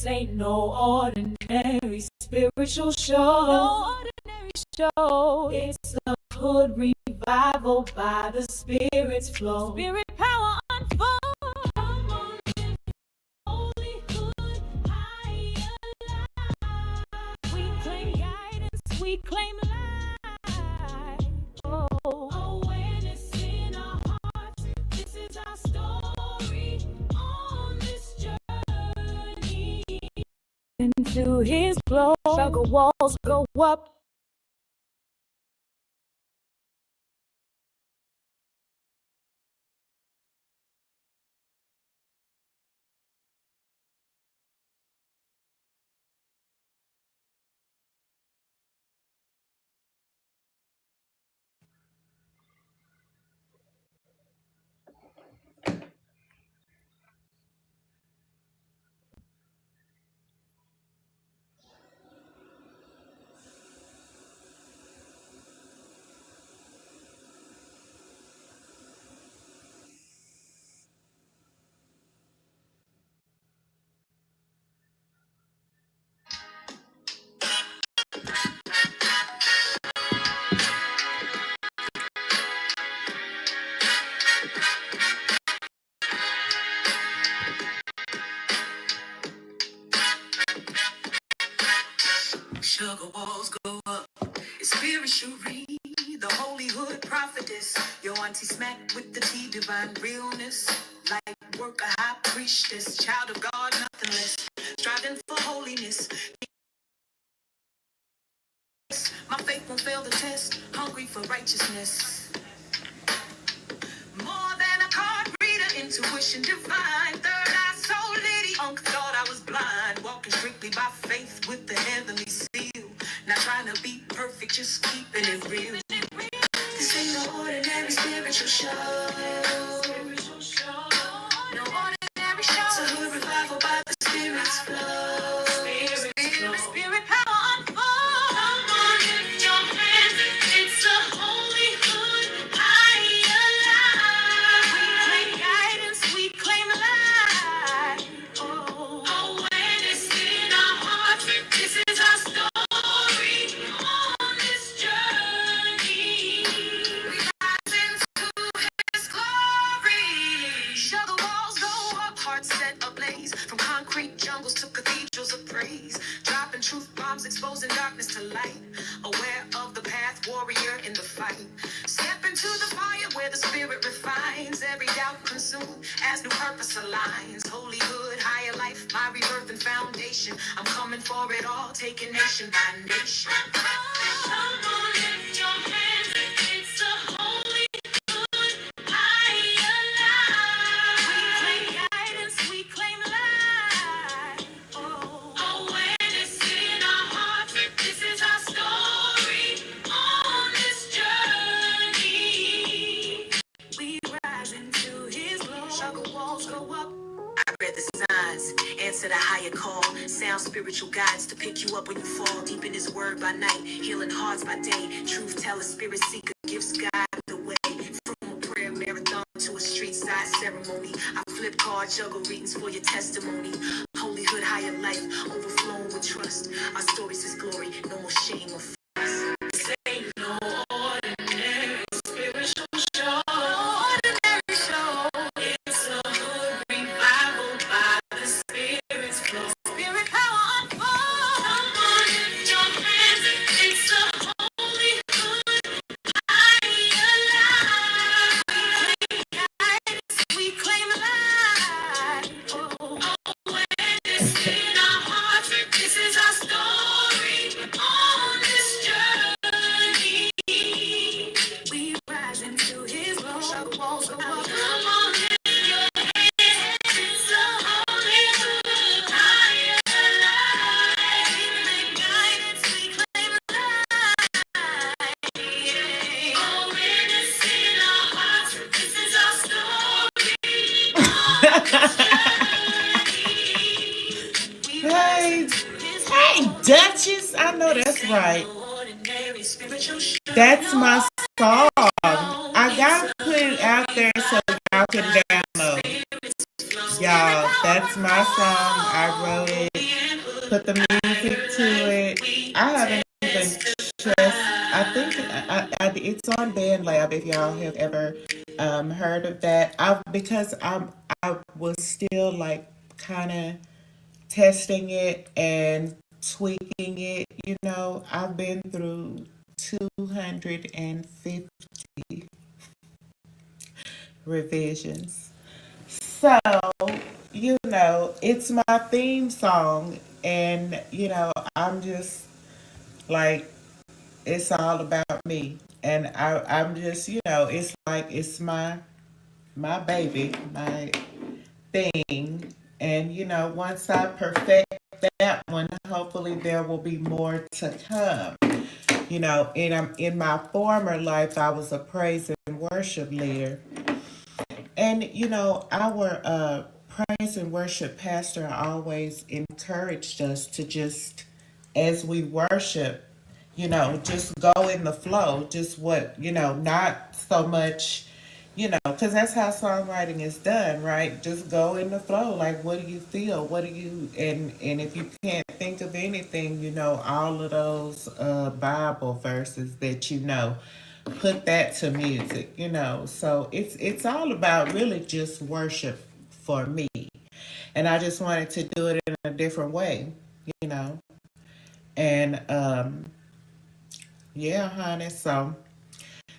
This ain't no ordinary spiritual show. No ordinary show. It's a hood revival by the Spirit's flow. Spirit power unfold. Come on, holy hood, higher life. We claim guidance, we claim light. Oh, awareness in our hearts. This is our story on this journey. Into his flow, Shuggah Walls go up. Shuggah walls go up. It's Spirit Sheré, the holy hood prophetess. Your Auntie Smack with the tea, divine realness. Light worker, high priestess, child of God, nothing less. Striving for holiness. My faith won't fail the test. Hungry for righteousness. More than a card reader, intuition divine. Third eye so litty, Unc thought I was blind. Walking strictly by faith with the heavenly seal. Not trying to be perfect, just keeping it real. This ain't no ordinary spiritual show. No ordinary show. It's a hood revival by the Spirit's flow. Spirit power unfold. Come on, lift your hands. It's a holy hood, higher life. We claim guidance, we claim light. Awareness in our hearts. This is our story on this journey. We rise into His glory. Shuggah walls go up, hearts set ablaze. From concrete jungles to cathedrals of praise. Dropping truth bombs, exposing darkness to light. Aware of the path, warrior in the fight. Step into the fire where the Spirit refines. Every doubt consumed as new purpose aligns. Holy hood, higher life, my rebirth and foundation. I'm coming for it all, taking nation by nation. Come on, lift your hands. It's a holy hood, higher life. We claim guidance, we claim light. Awareness in our hearts. This is our story on this journey. We rise into his glow. Shuggah walls go up. I read the signs, answer the higher call. Sound spiritual guides to pick you up when you fall. Deep in his word by night, healing hearts by day. Truth teller, spirit seeker, gifts guide the way. From a prayer marathon to a street side ceremony. I flip cards, juggle readings for your testimony. Holy hood, higher life, overflowing with trust. Our stories is glory, no more shame or fuss. This ain't no ordinary spiritual show. Ordinary show. It's a hood revival by the Spirit's flow. Spirit power unfold. Come on, lift your hands. It's a holy hood, higher life. We claim light. Awareness in our hearts. This is our story on this journey. We rise into his glow. Shuggah walls go up. Come on, lift your hands. It's a holy hood, higher life. We claim guidance, we claim light. Awareness in our hearts. This is our story on this journey. We Hey, rise into his hey, Duchess. I know that's right. ordinary spiritual show. That's my song. I gotta put it out there so y'all can download. Y'all, that's my song. I wrote it. put the music to it. I haven't even stressed. I think it's on BandLab if y'all have ever heard of that. Because I was still like kind of testing it and tweaking it. You know, I've been through 250 revisions. So, you know, it's my theme song, and you know, I'm just like, it's all about me, and I'm just, you know, it's like it's my baby, my thing, and you know, once I perfect that one, hopefully there will be more to come. You know, in my former life, I was a praise and worship leader. And you know, our praise and worship pastor always encouraged us to just, as we worship, you know, just go in the flow, just what, you know, not so much, you know, because that's how songwriting is done, right? Just go in the flow. Like, what do you feel? What do you, and if you can't think of anything, you know, all of those Bible verses that you know, put that to music, you know. So it's all about really just worship for me. And I just wanted to do it in a different way, you know. And yeah, honey, so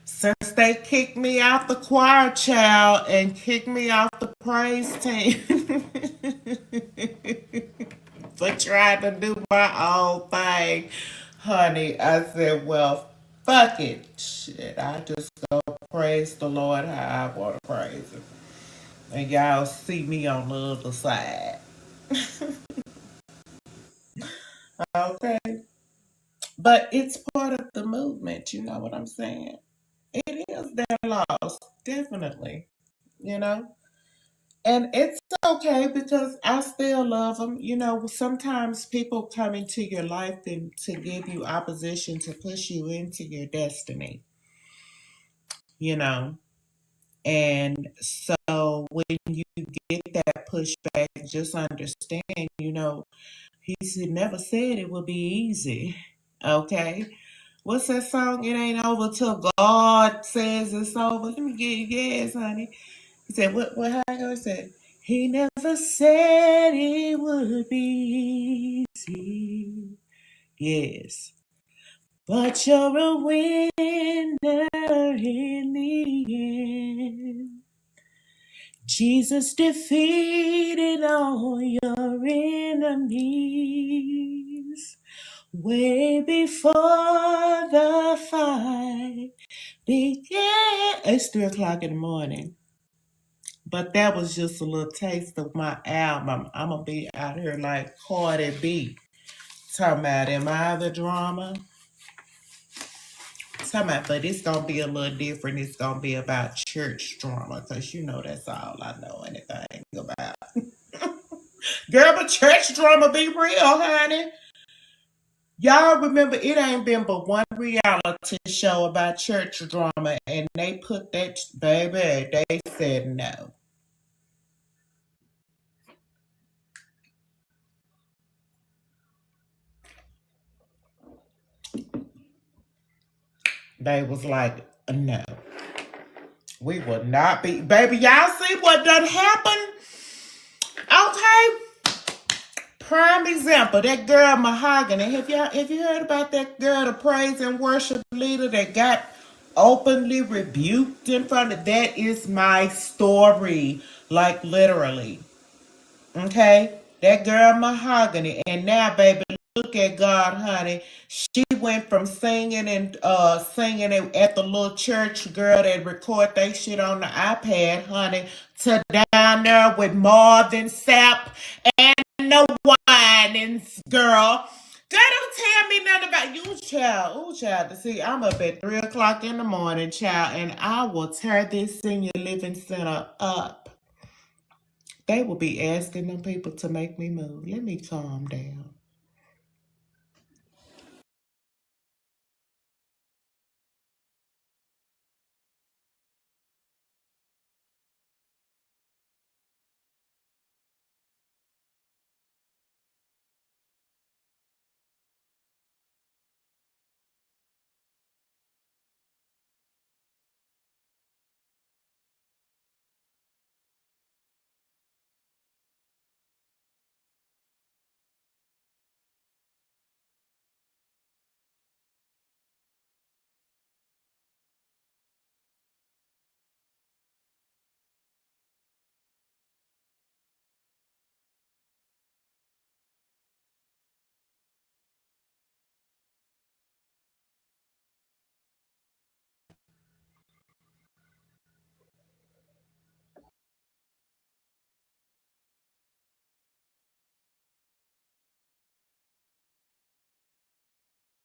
since they kicked me out the choir, child, and kicked me off the praise team for trying to do my own thing, honey, I said, well, fuck it. Shit, I just go praise the Lord how I want to praise him. And y'all see me on the other side. Okay? But it's part of the movement, you know what I'm saying? It is their loss, definitely, you know? And it's okay because I still love them. You know, sometimes people come into your life and to give you opposition to push you into your destiny, you know? And so when you get that pushback, just understand, you know, never said it would be easy. Okay? What's that song? It ain't over till God says it's over. Let me get yes, honey. He said, what how I said? He never said it would be easy. Yes. But you're a winner in the end. Jesus defeated all your enemies way before the fight began. It's 3 o'clock in the morning. But that was just a little taste of my album. I'm going to be out here like Cardi B. Talking about, am I the drama? Talking about, but it's going to be a little different. It's going to be about church drama because you know that's all I know anything about. Girl, but church drama be real, honey. Y'all remember it ain't been but one reality show about church drama, and they put that, baby, they said no. They was like, no. We will not be, baby. Y'all see what done happened? Okay, prime example. That girl Mahogany. Have you heard about that girl, the praise and worship leader that got openly rebuked in front of? That is my story, like literally. Okay, that girl Mahogany, and now, baby, look at God, honey. She went from singing and singing at the little church girl that record they shit on the iPad, honey, to down there with Marvin Sapp and the wine girl. Girl, don't tell me nothing about you, child. Oh, child. To see, I'm up at 3 o'clock in the morning, child, and I will tear this senior living center up. They will be asking them people to make me move. Let me calm down.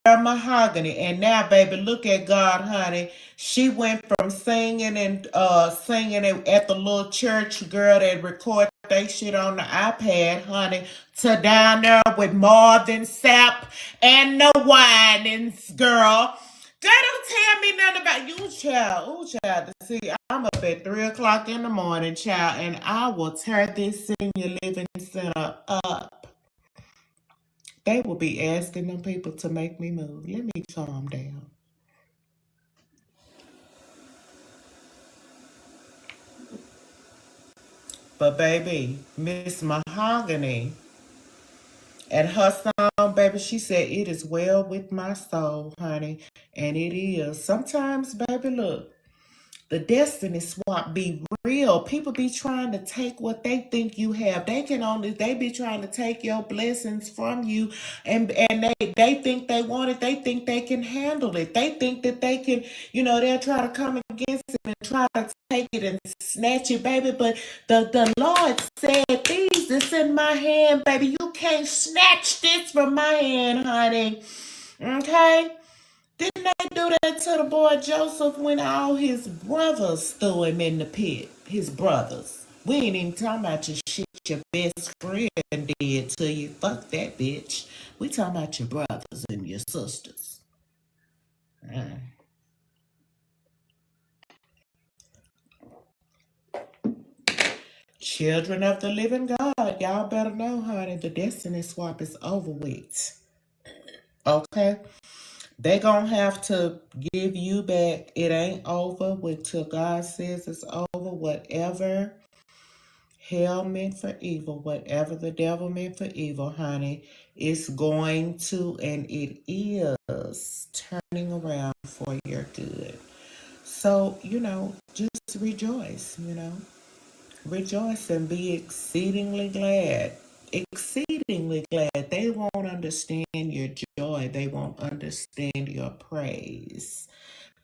Mahogany. And now, baby, look at God, honey. She went from singing and singing at the little church girl that record they shit on the iPad, honey, to down there with Marvin Sapp and the Winans, girl. Girl, don't tell me nothing about you, child. Ooh, child. See, I'm up at 3 o'clock in the morning, child, and I will tear this senior living center up. They will be asking them people to make me move. Let me calm down. But baby, Miss Mahogany and her song, baby, she said, it is well with my soul, honey. And it is. Sometimes, baby, look, the destiny swap be real. People be trying to take what they think you have. They be trying to take your blessings from you, and they think they want it. They think they can handle it. They think that they can, they'll try to come against it and try to take it and snatch it, baby. But the Lord said, these that's in my hand, baby, you can't snatch this from my hand, honey. Okay? Didn't they do that to the boy Joseph when all his brothers threw him in the pit? His brothers. We ain't even talking about your shit your best friend did to you. Fuck that bitch. We talking about your brothers and your sisters. Mm. Children of the living God, y'all better know, honey, the destiny swap is over with. Okay? They gonna have to give you back. It ain't over until God says it's over. Whatever hell meant for evil, whatever the devil meant for evil, honey, it's going to, and it is turning around for your good. So, just rejoice, rejoice and be exceedingly glad. Exceedingly glad. They won't understand your joy. They won't understand your praise.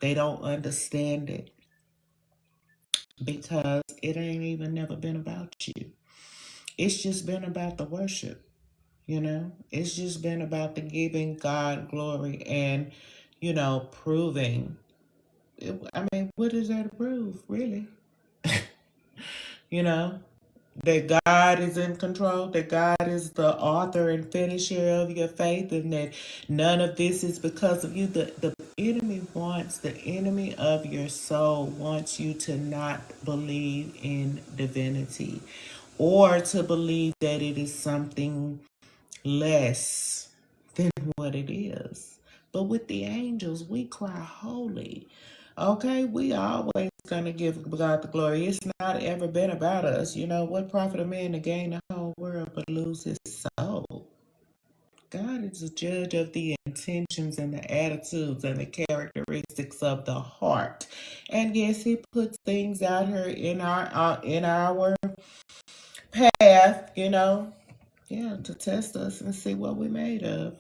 They don't understand it because it ain't even never been about you. It's just been about the worship, It's just been about the giving God glory and, proving. I mean, what is there to prove, really? you know? That God is in control, that God is the author and finisher of your faith, and that none of this is because of you. The enemy of your soul wants you to not believe in divinity or to believe that it is something less than what it is. But with the angels, we cry holy. Okay, we always gonna give God the glory. It's not ever been about us. What profit a man to gain the whole world but lose his soul? God is the judge of the intentions and the attitudes and the characteristics of the heart. And yes, He puts things out here in our path, to test us and see what we're made of.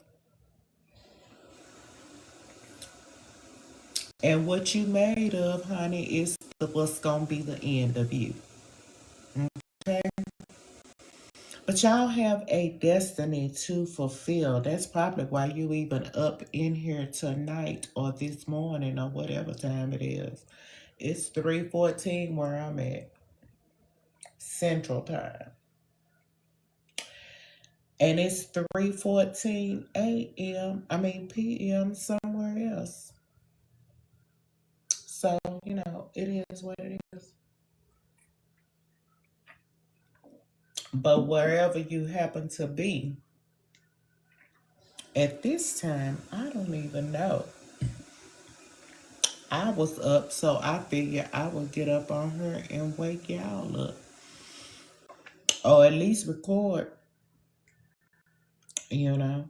And what you made of, honey, is what's gonna be the end of you. Okay? But y'all have a destiny to fulfill. That's probably why you even up in here tonight or this morning or whatever time it is. It's 3:14 where I'm at. Central Time. And it's 3:14 a.m. p.m. somewhere else. So, it is what it is. But wherever you happen to be at this time, I don't even know. I was up, so I figured I would get up on her and wake y'all up. Or at least record, you know.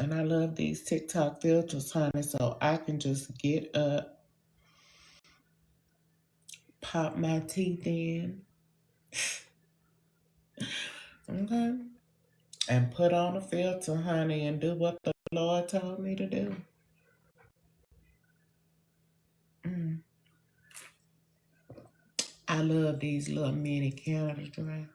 And I love these TikTok filters, honey, so I can just get up, pop my teeth in, okay, and put on a filter, honey, and do what the Lord told me to do. Mm. I love these little mini Canada Dry.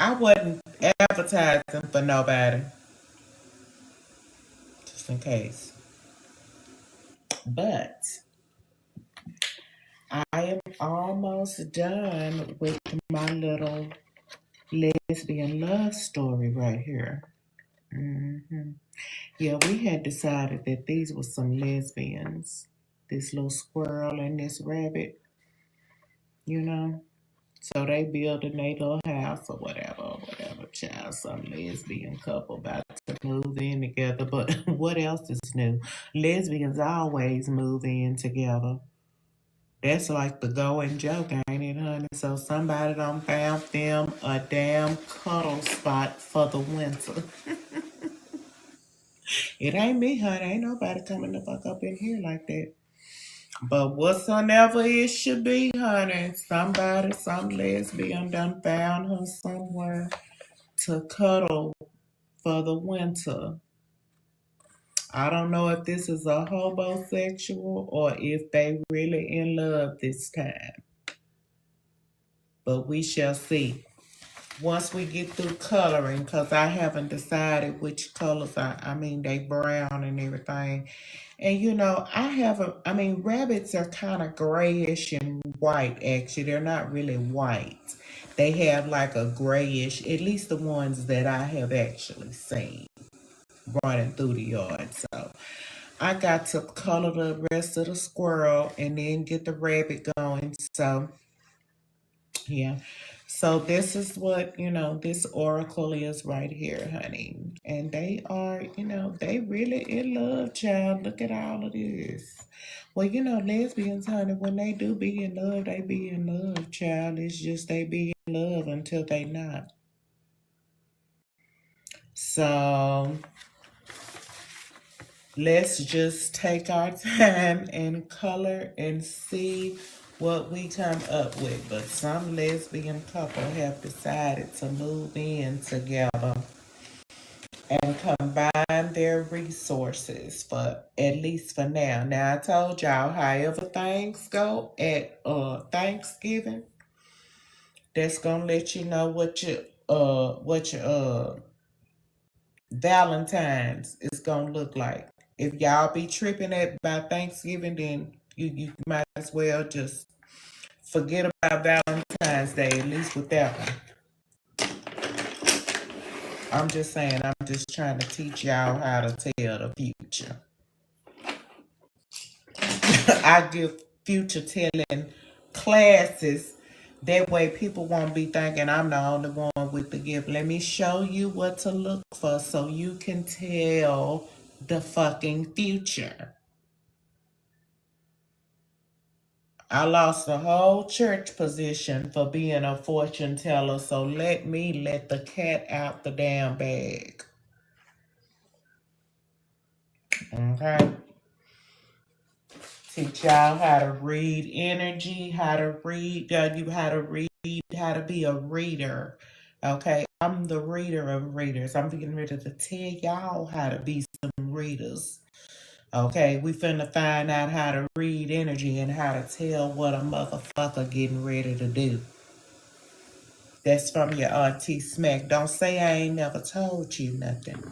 I wasn't advertising for nobody, just in case. But I am almost done with my little lesbian love story right here. hmm Yeah, we had decided that these were some lesbians. This little squirrel and this rabbit, you know. So they building their little house or whatever, child. Some lesbian couple about to move in together. But what else is new? Lesbians always move in together. That's like the going joke, ain't it, honey? So somebody done found them a damn cuddle spot for the winter. It ain't me, honey. Ain't nobody coming the fuck up in here like that. But whatsoever it should be, honey, somebody, some lesbian done found her somewhere to cuddle for the winter. I don't know if this is a homosexual or if they really in love this time. But we shall see. Once we get through coloring, because I haven't decided which colors I mean, they brown and everything. And you know, rabbits are kind of grayish and white, actually. They're not really white. They have like a grayish, at least the ones that I have actually seen running through the yard. So I got to color the rest of the squirrel and then get the rabbit going. So yeah. So this is what, this oracle is right here, honey. And they are, they really in love, child. Look at all of this. Well, lesbians, honey, when they do be in love, they be in love, child. It's just they be in love until they not. So let's just take our time and color and see what we come up with. But some lesbian couple have decided to move in together and combine their resources for at least for now. Now I told y'all, however things go at Thanksgiving, that's gonna let you know what your Valentine's is gonna look like. If y'all be tripping at by Thanksgiving, then you might as well just forget about Valentine's Day, at least with that one. I'm just saying, I'm just trying to teach y'all how to tell the future. I give future telling classes. That way people won't be thinking I'm the only one with the gift. Let me show you what to look for so you can tell the fucking future. I lost the whole church position for being a fortune teller, so let me let the cat out the damn bag. Okay? Teach y'all how to read energy, how to read, how to be a reader. Okay? I'm the reader of readers. I'm getting ready to tell y'all how to be some readers. Okay? We finna find out how to read energy and how to tell what a motherfucker getting ready to do. That's from your Auntie Smack. Don't say I ain't never told you nothing.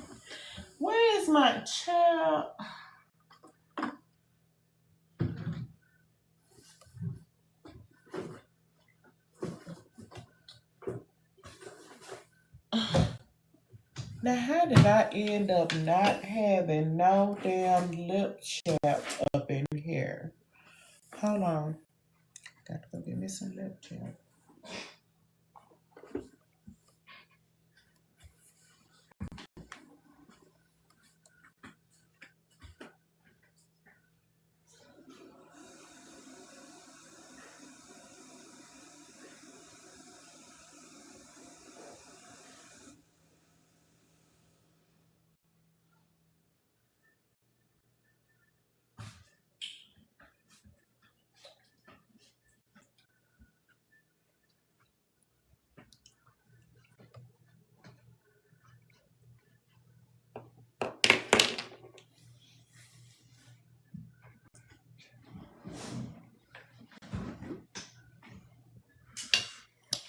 Where is my child? Now, how did I end up not having no damn lip chap up in here? Hold on. Got to go get me some lip chap.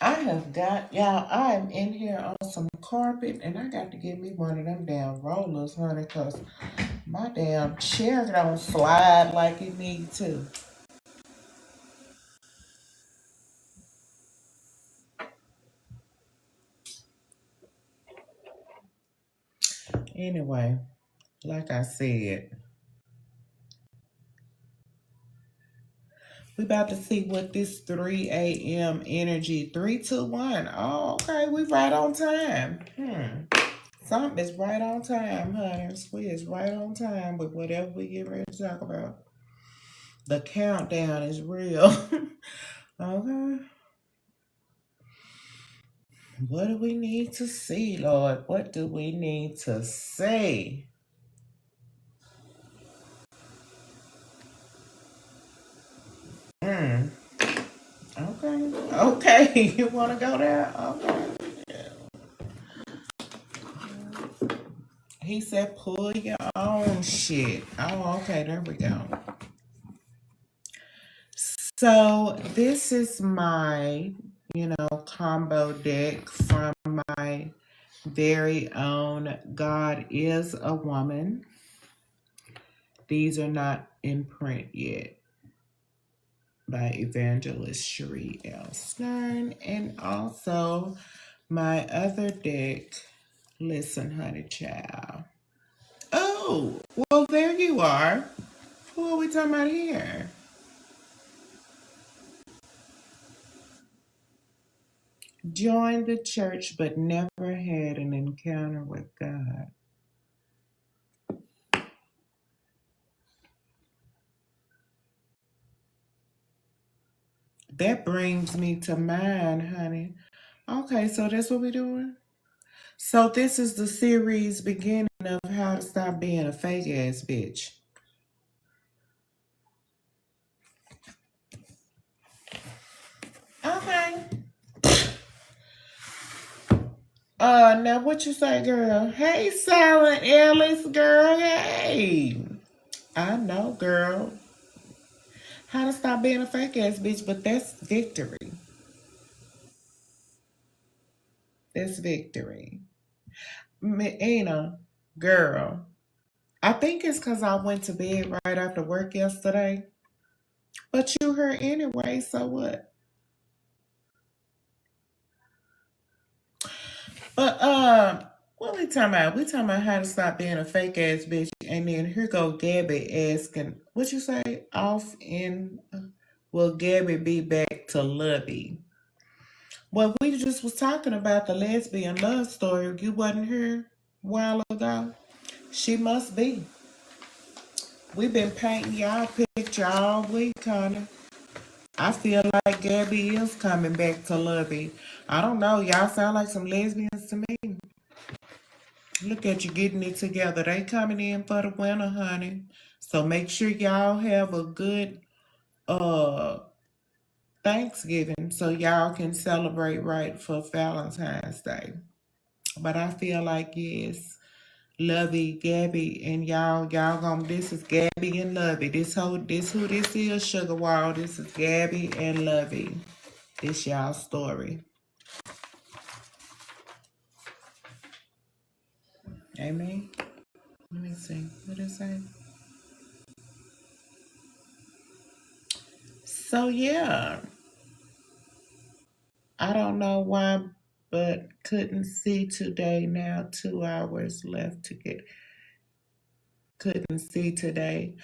I have got, y'all, I am in here on some carpet and I got to get me one of them damn rollers, honey, because my damn chair don't slide like it need to. Anyway, like I said, we about to see what this 3 a.m. energy, 3, 2, 1. Oh, okay, we right on time. Something is right on time, honey. We is right on time with whatever we get ready to talk about. The countdown is real. Okay. What do we need to see, Lord? What do we need to see? Hmm. Okay. Okay. You want to go there? Okay. He said, pull your own shit. Oh, okay. There we go. So this is my, combo deck from my very own God is a Woman. These are not in print yet, by Evangelist Sheré L. Stern. And also my other deck, Listen Honey Child. Oh, well, there you are. Who are we talking about here? Joined the church but never had an encounter with God. That brings me to mind, honey. Okay, so that's what we're doing? So this is the series beginning of how to stop being a fake ass bitch. Okay. Now what you say, girl? Hey, Silent Alice, girl. Hey. I know, girl. How to stop being a fake ass bitch, but that's victory. That's victory. Ina, girl. I think it's because I went to bed right after work yesterday. But you here anyway, so what? But what we talking about? We talking about how to stop being a fake ass bitch, and then here go Gabby asking, what you say? Off in, will Gabby be back to Lubby? Well, we just was talking about the lesbian love story. You wasn't here a while ago. She must be. We've been painting y'all picture all week, honey. I feel like Gabby is coming back to Lubby. I don't know. Y'all sound like some lesbians to me. Look at you getting it together. They coming in for the winter, honey. So make sure y'all have a good Thanksgiving so y'all can celebrate right for Valentine's Day. But I feel like yes, Lovey, Gabby, and y'all gonna this is Gabby and Lovey. This who this is, Shuggah Wall. This is Gabby and Lovey. This y'all story. Amen. Let me see. What did it say? So yeah. I don't know why, but couldn't see today. Now 2 hours left to get. Couldn't see today.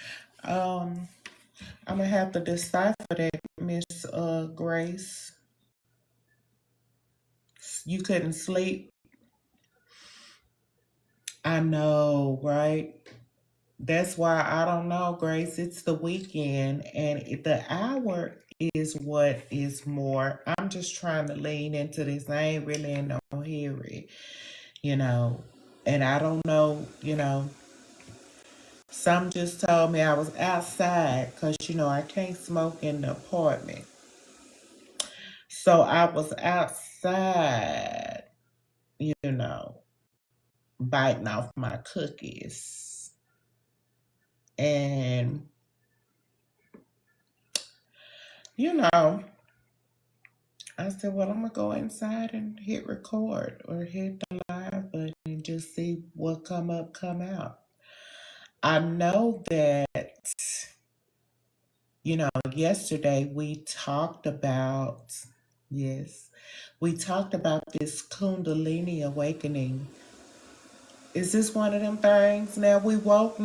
I'm gonna have to decipher that, Miss Grace. You couldn't sleep. I know, right? That's why I don't know, Grace. It's the weekend, and the hour is what is more. I'm just trying to lean into this. I ain't really in no hurry, you know. And I don't know, Some just told me I was outside because, I can't smoke in the apartment. So I was outside, you know, biting off my cookies. And, you know, I said, well, I'm going to go inside and hit record or hit the live button and just see what come up, come out. I know that, yesterday we talked about, yes, we talked about this Kundalini awakening. Is this one of them things? Now we woke?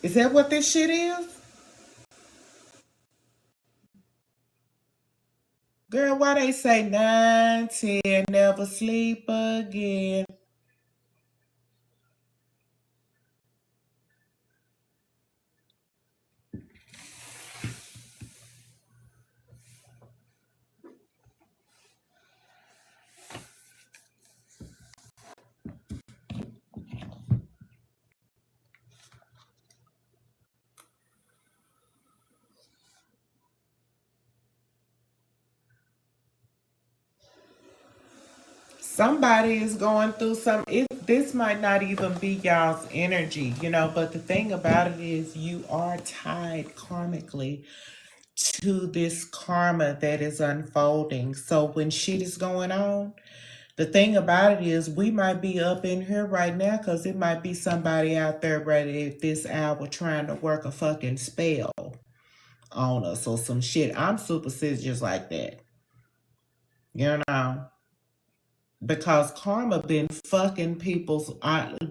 Is that what this shit is? Girl, why they say 9, 10, never sleep again? Somebody is going through this might not even be y'all's energy, but the thing about it is you are tied karmically to this karma that is unfolding. So when shit is going on, the thing about it is we might be up in here right now because it might be somebody out there right at this hour trying to work a fucking spell on us or some shit. I'm superstitious like that. You know? Because karma been fucking people's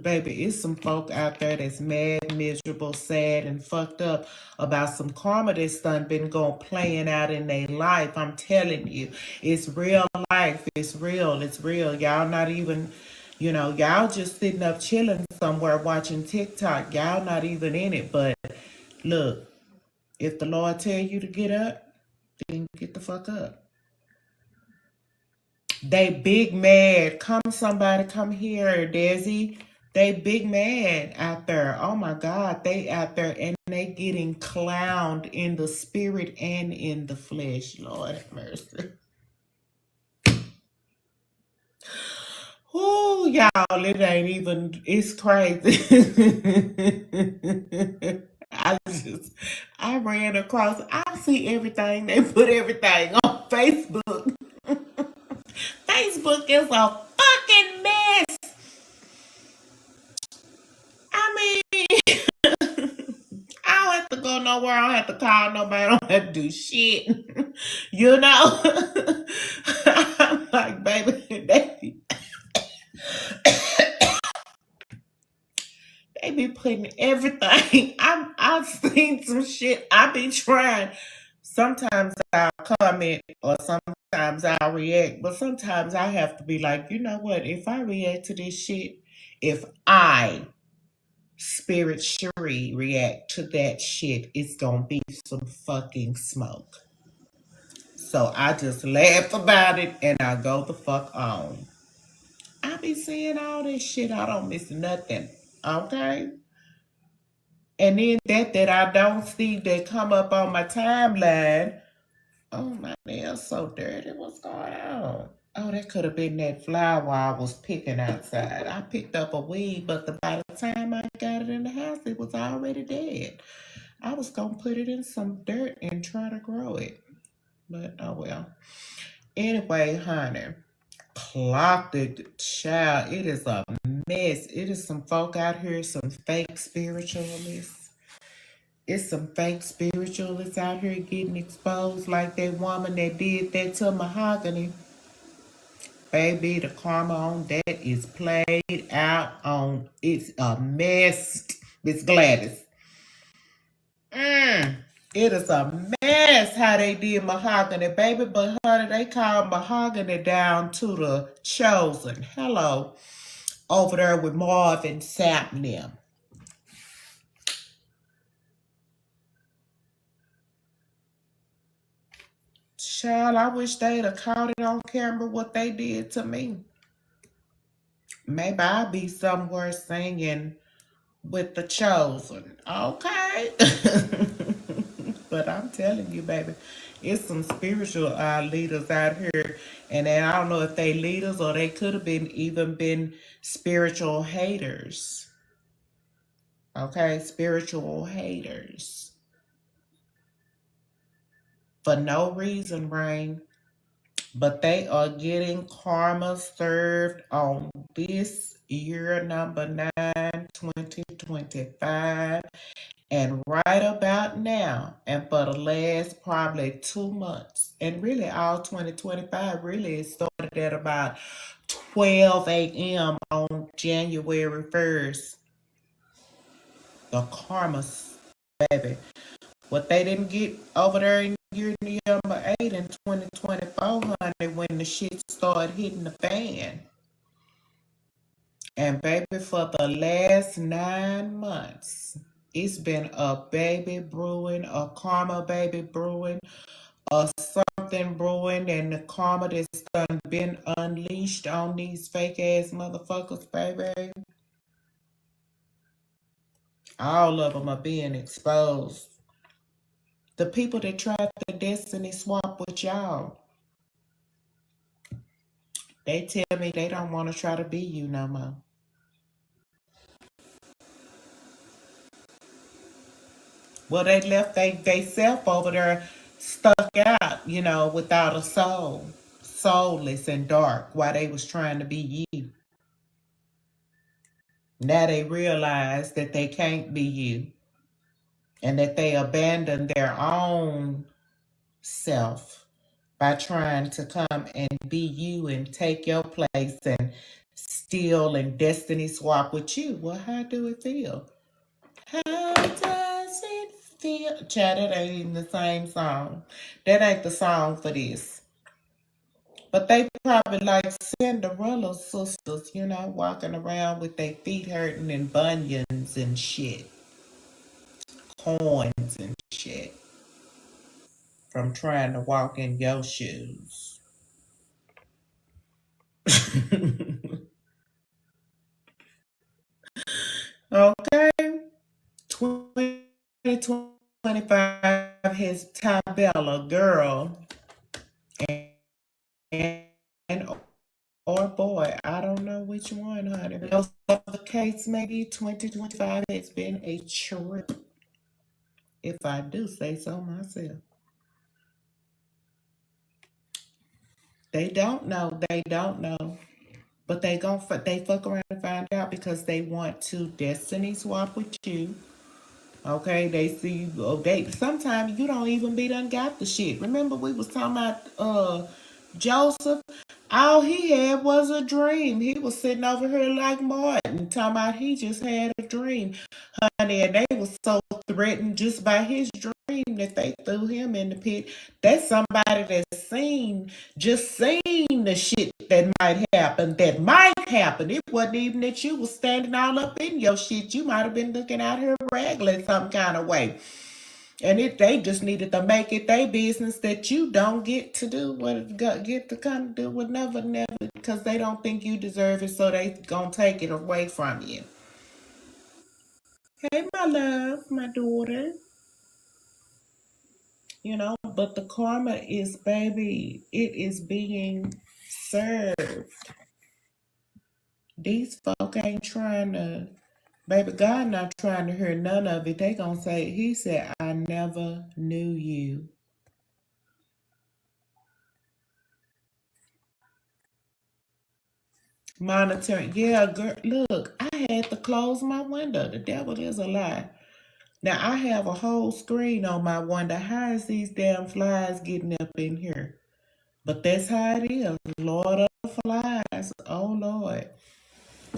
baby. It's some folk out there that's mad, miserable, sad, and fucked up about some karma that's done been going playing out in their life. I'm telling you, it's real life. It's real. It's real. Y'all not even, y'all just sitting up chilling somewhere watching TikTok. Y'all not even in it. But look, if the Lord tell you to get up, then get the fuck up. They big mad. Come here, Desi. They big mad out there. Oh my God, they out there and they getting clowned in the spirit and in the flesh. Lord have mercy. Oh, y'all, it ain't even. It's crazy. I ran across. I see everything. They put everything on Facebook. Facebook is a fucking mess. I mean, I don't have to go nowhere. I don't have to call nobody. I don't have to do shit. I'm like, baby, they be putting everything. I've seen some shit. I be trying. Sometimes I'll comment or sometimes I'll react, but sometimes I have to be like, you know what? If I react to this shit, if I Spirit Sheré react to that shit, it's gonna be some fucking smoke. So I just laugh about it and I go the fuck on. I be seeing all this shit. I don't miss nothing. Okay? And then that I don't see that come up on my timeline. Oh my nails so dirty. What's going on? Oh, that could have been that flower I was picking outside. I picked up a weed, but by the time I got it in the house, it was already dead. I was gonna put it in some dirt and try to grow it. But oh well. Anyway, honey, clocked it, child. It is a mess. It is some folk out here, some fake spiritualists. It's some fake spiritualists out here getting exposed like that woman that did that to Mahogany. Baby, the karma on that is played out on. It's a mess. Miss Gladys. It is a mess how they did Mahogany, baby. But honey, they called Mahogany down to the chosen. Hello. Over there with Marvin Sapp and them. Child, I wish they'd have caught it on camera what they did to me. Maybe I'll be somewhere singing with the chosen. Okay. But I'm telling you, baby, it's some spiritual leaders out here. And then I don't know if they leaders or they could have been spiritual haters. Okay, spiritual haters. For no reason, Rain. But they are getting karma served on this year number 9, 2025. And right about now, and for the last probably 2 months, and really all 2025, really it started at about 12 a.m. on January 1st. The karma, baby. What they didn't get over there in year number 8 in 2024, honey, when the shit started hitting the fan. And baby, for the last 9 months, it's been a baby brewing, a karma baby brewing, or something brewing, and the karma that's done been unleashed on these fake ass motherfuckers, baby. All of them are being exposed. The people that tried the destiny swap with y'all, they tell me they don't want to try to be you no more. Well, they left they self over there stuck out, without a soul, soulless and dark, while they was trying to be you. Now they realize that they can't be you, and that they abandoned their own self by trying to come and be you and take your place and steal and destiny swap with you. Well, how do it feel? How does it feel? Chad, that ain't even the same song. That ain't the song for this. But they probably like Cinderella sisters, walking around with their feet hurting and bunions and shit. Corns and shit. From trying to walk in your shoes. Okay. 2025 has Tabella, girl, and or boy, I don't know which one, honey. But the case, maybe 2025 has been a trip, if I do say so myself. They don't know. They don't know. But they fuck around and find out because they want to destiny swap with you. Okay, they see they sometimes you don't even be done got the shit. Remember we was talking about Joseph? All he had was a dream. He was sitting over here like Martin, talking about he just had a dream. Honey, and they was so threatened just by his dream that they threw him in the pit. That's somebody that's just seen the shit that might happen, It wasn't even that you was standing all up in your shit. You might have been looking out here regular some kind of way. And they just needed to make it their business that you don't get to do what get to come do with never, because they don't think you deserve it, so they gonna take it away from you. Hey, my love, my daughter. But the karma is, baby, it is being served. These folk ain't trying to, baby, God not trying to hear none of it. They gonna say, he said, I never knew you. Monitoring. Yeah, girl, look, I had to close my window. The devil is a lie. Now, I have a whole screen on my window. How is these damn flies getting up in here? But that's how it is. Lord of the flies. Oh, Lord.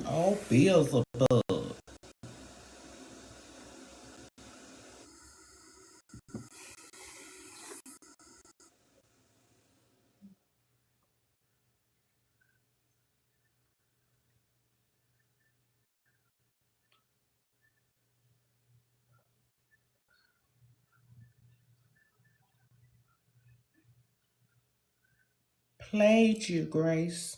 Oh, Beelzebub. Played you, Grace.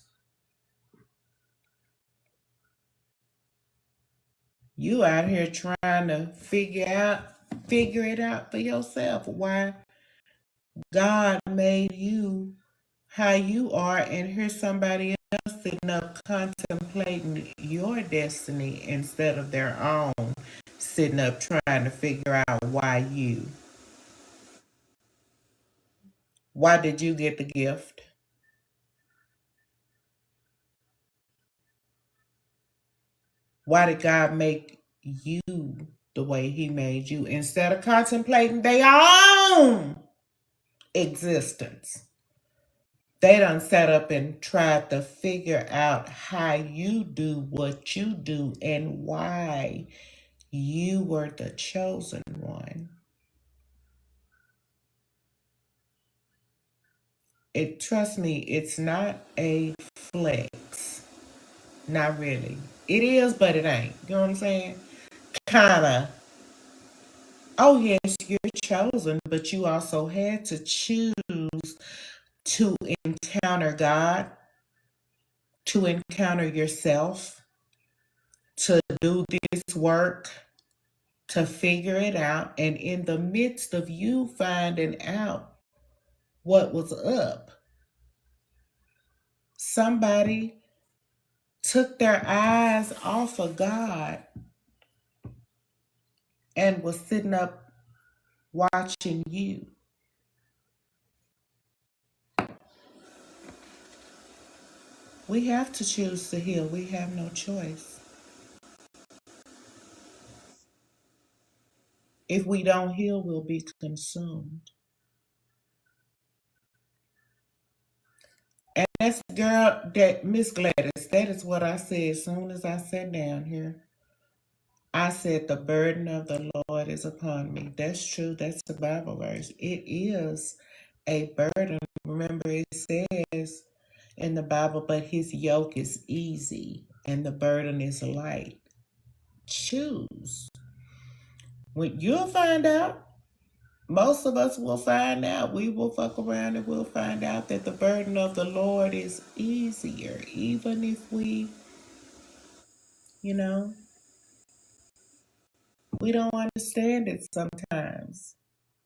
You out here trying to figure it out for yourself. Why God made you how you are, and here's somebody else sitting up contemplating your destiny instead of their own, sitting up trying to figure out why you. Why did you get the gift? Why did God make you the way he made you instead of contemplating their own existence? They done set up and tried to figure out how you do what you do and why you were the chosen one. Trust me, it's not a flex. Not really. It is, but it ain't. You know what I'm saying? Kinda. Oh yes, you're chosen, but you also had to choose to encounter God, to encounter yourself, to do this work, to figure it out. And in the midst of you finding out what was up, somebody took their eyes off of God and was sitting up watching you. We have to choose to heal. We have no choice. If we don't heal, we'll be consumed. And that's, girl, that Miss Gladys, that is what I said as soon as I sat down here. I said, the burden of the Lord is upon me. That's true. That's the Bible verse. It is a burden. Remember, it says in the Bible, but his yoke is easy and the burden is light. Choose. When you'll find out, most of us will find out. We will fuck around and we'll find out that the burden of the Lord is easier, even if we, you know, we don't understand it sometimes.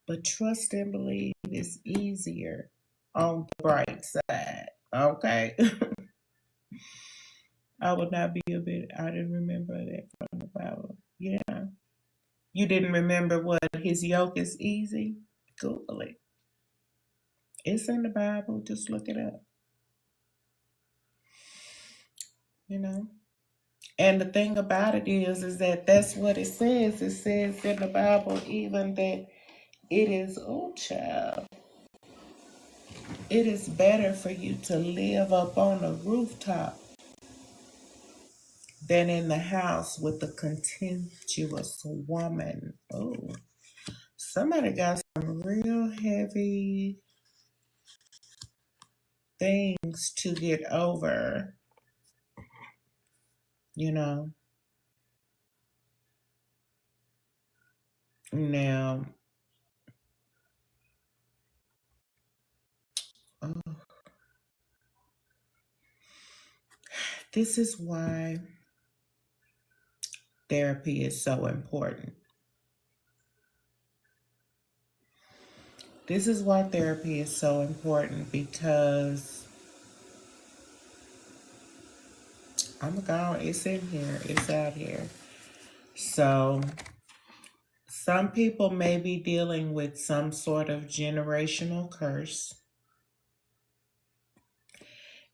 But trust and believe is easier on the bright side. Okay? I would not be I didn't remember that from the Bible. Yeah. You didn't remember what his yoke is easy? Google it. It's in the Bible. Just look it up. You know? And the thing about it is that that's what it says. It says in the Bible even that it is, oh child, it is better for you to live up on a rooftop than in the house with a contemptuous woman. Oh, somebody got some real heavy things to get over, you know. Now, oh, this is why therapy is so important. This is why therapy is so important because I'm gone. It's in here. It's out here. So some people may be dealing with some sort of generational curse.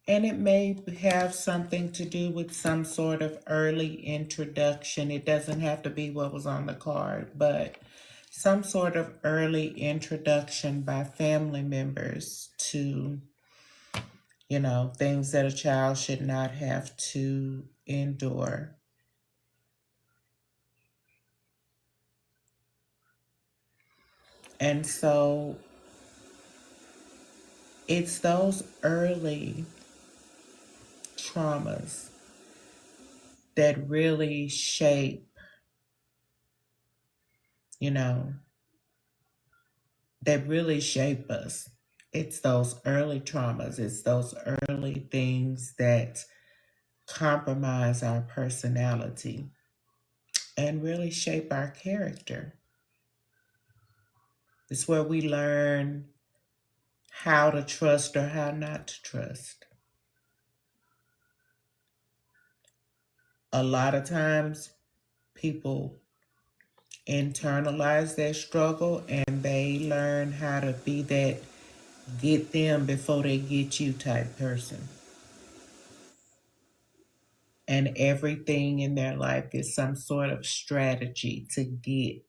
And it may have something to do with some sort of early introduction. It doesn't have to be what was on the card, but some sort of early introduction by family members to, you know, things that a child should not have to endure. And so it's those early traumas that really shape, you know, that really shape us. It's those early traumas. It's those early things that compromise our personality and really shape our character. It's where we learn how to trust or how not to trust. A lot of times people internalize their struggle and they learn how to be that get them before they get you type person. And everything in their life is some sort of strategy to get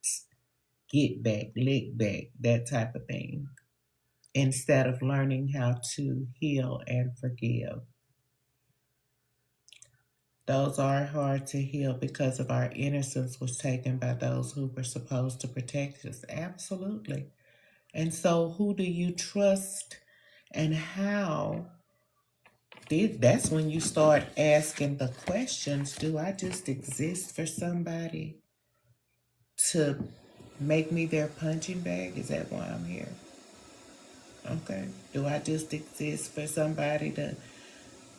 back, lick back, that type of thing, instead of learning how to heal and forgive. Those are hard to heal because of our innocence was taken by those who were supposed to protect us. Absolutely. And so who do you trust and how? That's when you start asking the questions. Do I just exist for somebody to make me their punching bag? Is that why I'm here? Okay. Do I just exist for somebody to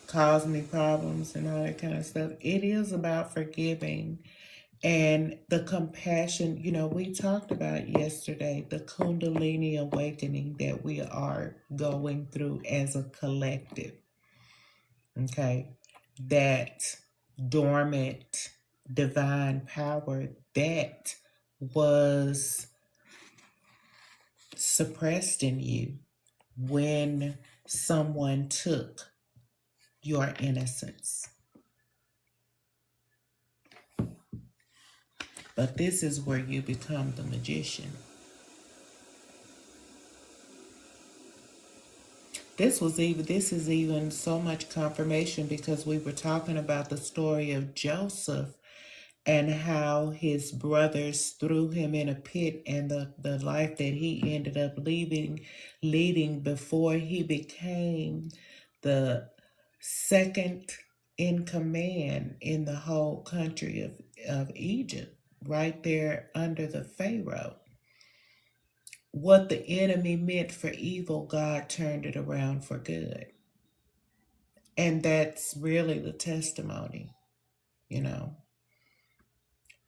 cause me problems and all that kind of stuff? It is about forgiving and the compassion. You know, we talked about yesterday the Kundalini awakening that we are going through as a collective. Okay. That dormant divine power that was suppressed in you when someone took your innocence. But this is where you become the magician. This is even so much confirmation because we were talking about the story of Joseph and how his brothers threw him in a pit and the life that he ended up leading before he became the second in command in the whole country of Egypt, right there under the Pharaoh. What the enemy meant for evil, God turned it around for good. And that's really the testimony, you know.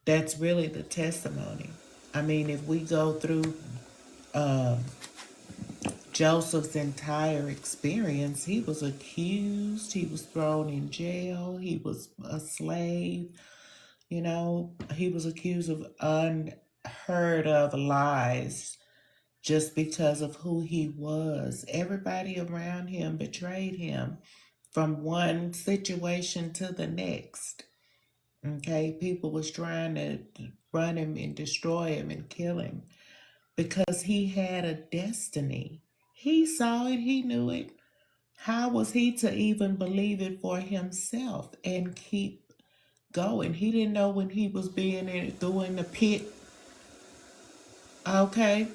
That's really the testimony. I mean, if we go through Joseph's entire experience, he was accused, he was thrown in jail, he was a slave, you know, he was accused of unheard of lies just because of who he was. Everybody around him betrayed him from one situation to the next. Okay, people was trying to run him and destroy him and kill him because he had a destiny. He saw it, he knew it. How was he to even believe it for himself and keep going? He didn't know when he was being thrown in the pit. Okay,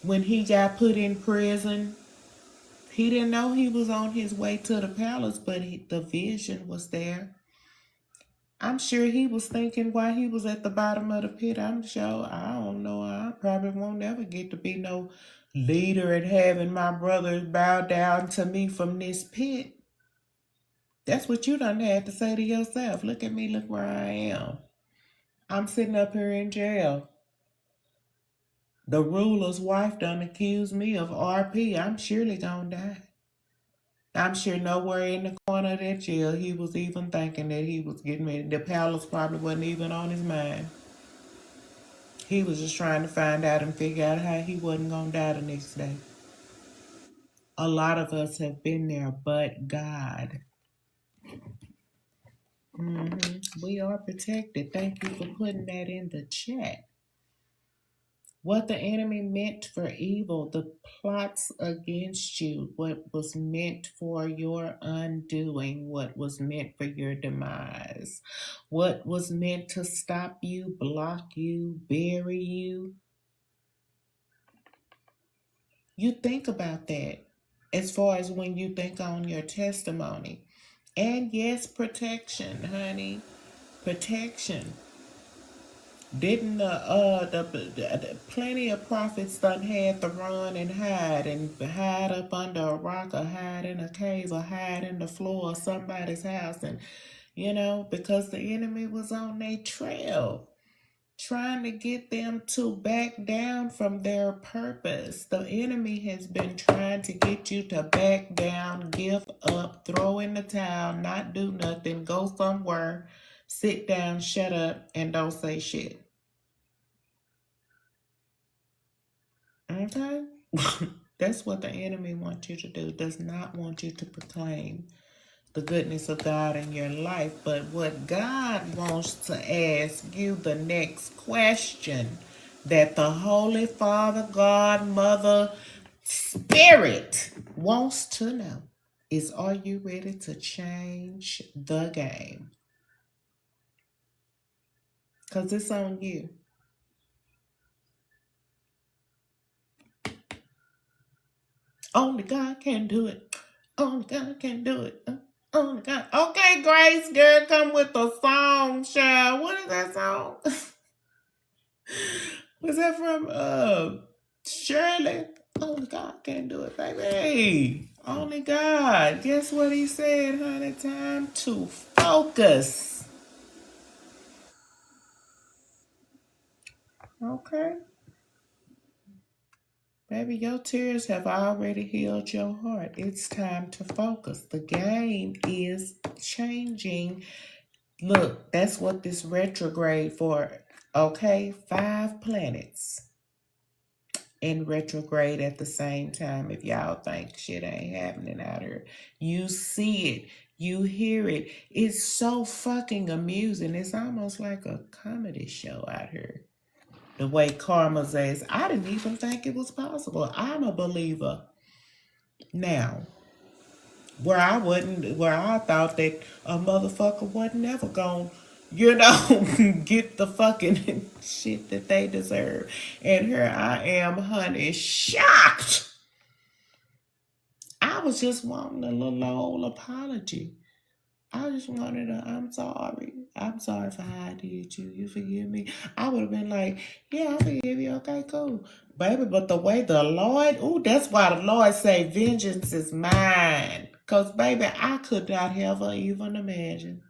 when he got put in prison, he didn't know he was on his way to the palace, but the vision was there. I'm sure he was thinking while he was at the bottom of the pit, I'm sure, I don't know, I probably won't ever get to be no leader and having my brothers bow down to me from this pit. That's what you done had to say to yourself. Look at me, look where I am. I'm sitting up here in jail. The ruler's wife done accused me of RP. I'm surely gonna die. I'm sure nowhere in the corner of that jail he was even thinking that he was getting ready. The palace probably wasn't even on his mind. He was just trying to find out and figure out how he wasn't going to die the next day. A lot of us have been there, but God. We are protected. Thank you for putting that in the chat. What the enemy meant for evil, the plots against you, what was meant for your undoing, what was meant for your demise, what was meant to stop you, block you, bury you. You think about that as far as when you think on your testimony. And yes, protection, honey. Protection. Didn't the plenty of prophets done had to run and hide up under a rock or hide in a cave or hide in the floor of somebody's house, and you know, because the enemy was on their trail trying to get them to back down from their purpose. The enemy has been trying to get you to back down, give up, throw in the towel, not do nothing, go somewhere, sit down, shut up, and don't say shit. Okay? That's what the enemy wants you to do. Does not want you to proclaim the goodness of God in your life. But what God wants to ask you, the next question that the Holy Father, God, Mother, Spirit wants to know is, are you ready to change the game? Because it's on you. Only God can do it. Only God can do it. Only God. Okay, Grace, girl, come with a song, child. What is that song? Was that from Shirley? Only God can do it, baby. Only God. Guess what he said, honey? Time to focus. Okay. Baby, your tears have already healed your heart. It's time to focus. The game is changing. Look, that's what this retrograde for. Okay, 5 planets in retrograde at the same time. If y'all think shit ain't happening out here, you see it, you hear it. It's so fucking amusing. It's almost like a comedy show out here. The way karma says, I didn't even think it was possible. I'm a believer now. Where I thought that a motherfucker wasn't never gonna, get the fucking shit that they deserve. And here I am, honey, shocked. I was just wanting a little old apology. I just wanted I'm sorry. I'm sorry for how I did you. You forgive me? I would have been like, yeah, I forgive you. Okay, cool. Baby, but the way the Lord, that's why the Lord say vengeance is mine. Because, baby, I could not ever even imagine.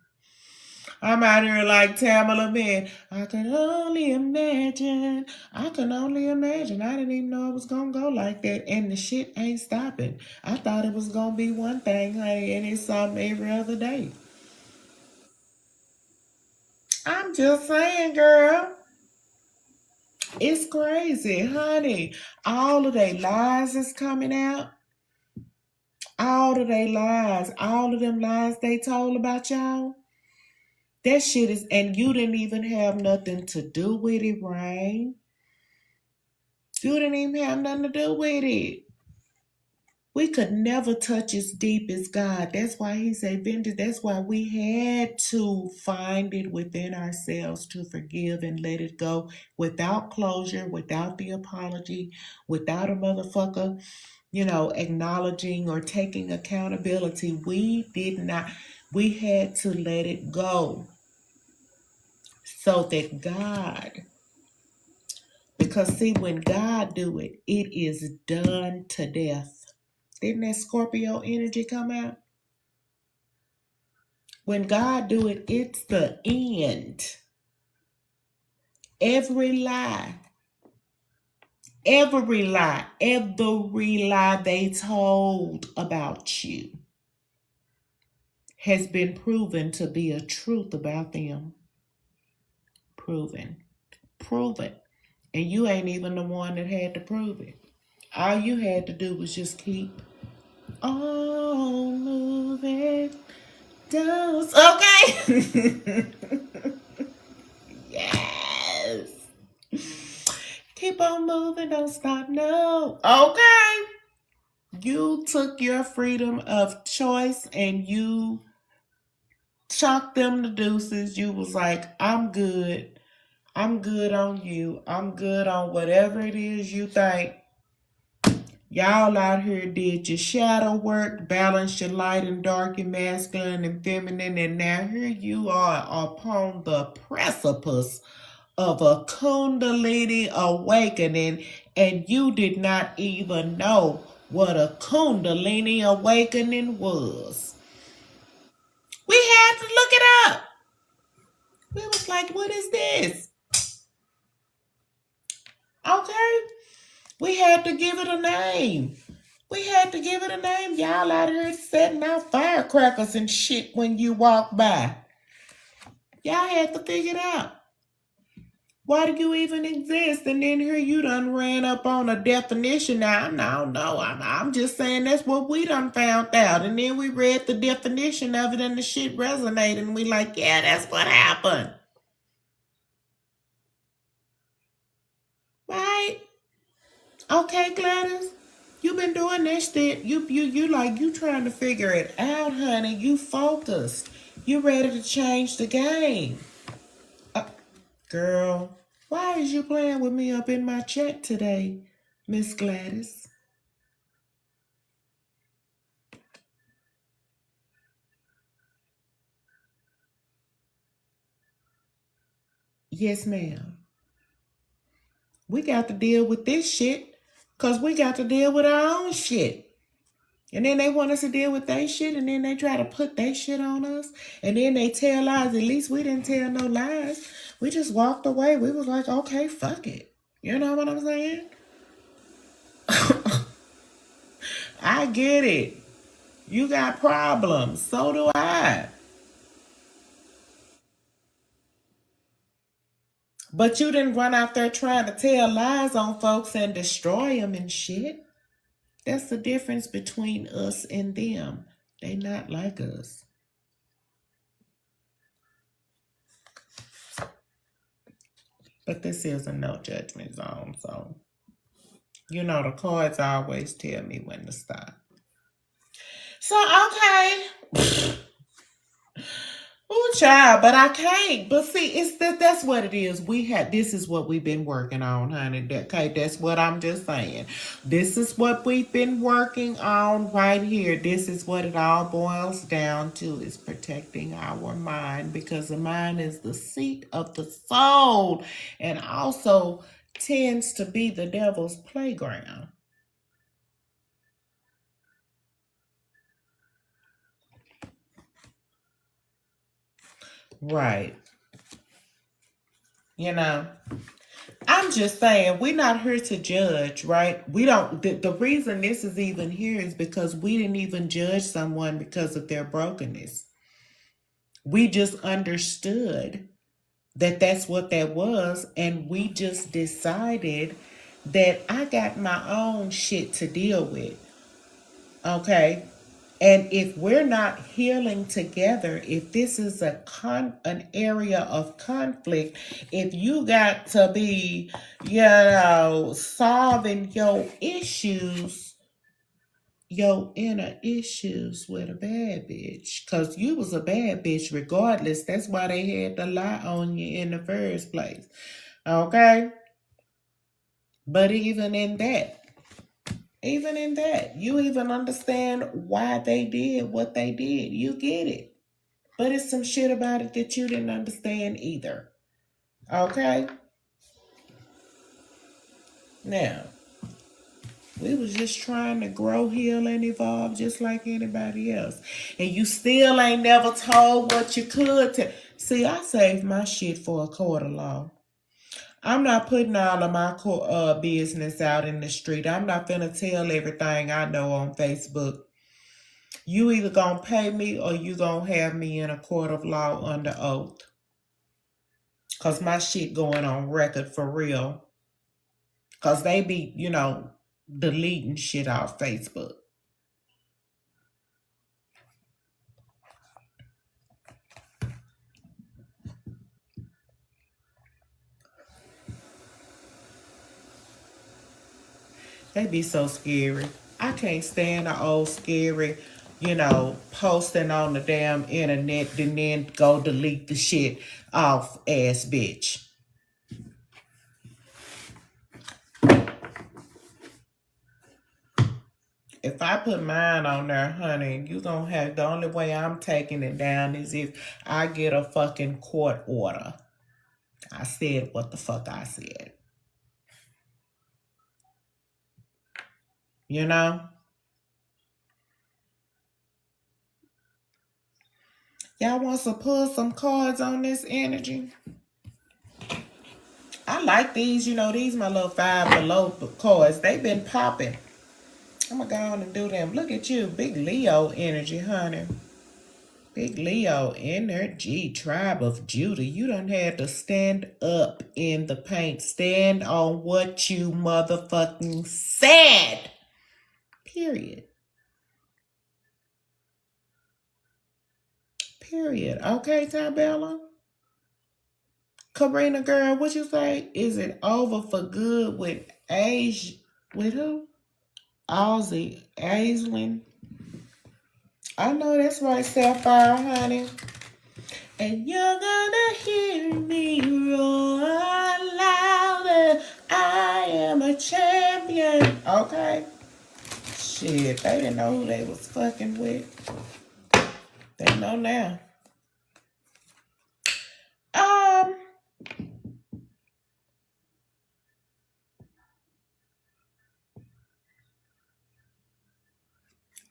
I'm out here like Tamala Man. I can only imagine. I can only imagine. I didn't even know it was going to go like that. And the shit ain't stopping. I thought it was going to be one thing, honey, and it's something every other day. I'm just saying, girl. It's crazy, honey. All of their lies is coming out. All of their lies. All of them lies they told about y'all. That shit is, and you didn't even have nothing to do with it, right? You didn't even have nothing to do with it. We could never touch as deep as God. That's why he said vengeance. That's why we had to find it within ourselves to forgive and let it go without closure, without the apology, without a motherfucker, acknowledging or taking accountability. We did not. We had to let it go so that God, because see, when God do it, it is done to death. Didn't that Scorpio energy come out? When God do it, it's the end. Every lie every lie they told about you has been proven to be a truth about them. Proven. And you ain't even the one that had to prove it. All you had to do was just keep on moving. Okay. Yes. Keep on moving, don't stop, no. Okay. You took your freedom of choice and you chalked them the deuces. You was like, I'm good. I'm good on you. I'm good on whatever it is you think. Y'all out here did your shadow work, balanced your light and dark, your masculine and feminine, and now here you are upon the precipice of a Kundalini awakening, and you did not even know what a Kundalini awakening was. We had to look it up. We was like, what is this? Okay. We had to give it a name. Y'all out here setting out firecrackers and shit when you walk by. Y'all had to figure it out. Why do you even exist? And then here you done ran up on a definition. Now, no, I'm just saying that's what we done found out. And then we read the definition of it and the shit resonated. And we like, yeah, that's what happened. Right? Okay, Gladys. You been doing this shit. You trying to figure it out, honey. You focused. You ready to change the game. Girl, why is you playing with me up in my chat today, Miss Gladys? Yes, ma'am. We got to deal with this shit because we got to deal with our own shit. And then they want us to deal with their shit, and then they try to put their shit on us. And then they tell lies. At least we didn't tell no lies. We just walked away. We was like, okay, fuck it. You know what I'm saying? I get it. You got problems. So do I. But you didn't run out there trying to tell lies on folks and destroy them and shit. That's the difference between us and them. They not like us. But this is a no judgment zone, so you know the cards always tell me when to stop. So okay. Oh, child, but I can't. But see, it's that's what it is. This is what we've been working on, honey. Okay, that's what I'm just saying. This is what we've been working on right here. This is what it all boils down to, is protecting our mind, because the mind is the seat of the soul and also tends to be the devil's playground. Right. You know, I'm just saying, we're not here to judge, right? We don't, the reason this is even here is because we didn't even judge someone because of their brokenness. We just understood that that's what that was, and we just decided that I got my own shit to deal with. Okay? And if we're not healing together, if this is an area of conflict, if you got to be, solving your issues, your inner issues with a bad bitch, because you was a bad bitch regardless. That's why they had to lie on you in the first place. Okay? But even in that, you even understand why they did what they did. You get it. But it's some shit about it that you didn't understand either. Okay? Now, we was just trying to grow, heal, and evolve just like anybody else. And you still ain't never told what you could. See, I saved my shit for a court of law. I'm not putting all of my business out in the street. I'm not finna tell everything I know on Facebook. You either gonna pay me or you gonna have me in a court of law under oath. Because my shit going on record for real. Because they be, deleting shit off Facebook. They be so scary. I can't stand the old scary, posting on the damn internet and then go delete the shit off ass bitch. If I put mine on there, honey, you gonna have, the only way I'm taking it down is if I get a fucking court order. I said what the fuck I said. You know? Y'all want to pull some cards on this energy? I like these, these my little Five Below cards. They've been popping. I'm going to go on and do them. Look at you, big Leo energy, honey. Big Leo energy, tribe of Judah. You done had to stand up in the paint. Stand on what you motherfucking said. Period. Period. Okay, Tabella? Karina girl, what you say? Is it over for good with with who? Ozzy Aislinn. I know that's right, Sapphire, honey. And you're gonna hear me roar louder. I am a champion. Okay. Shit, they didn't know who they was fucking with. They know now.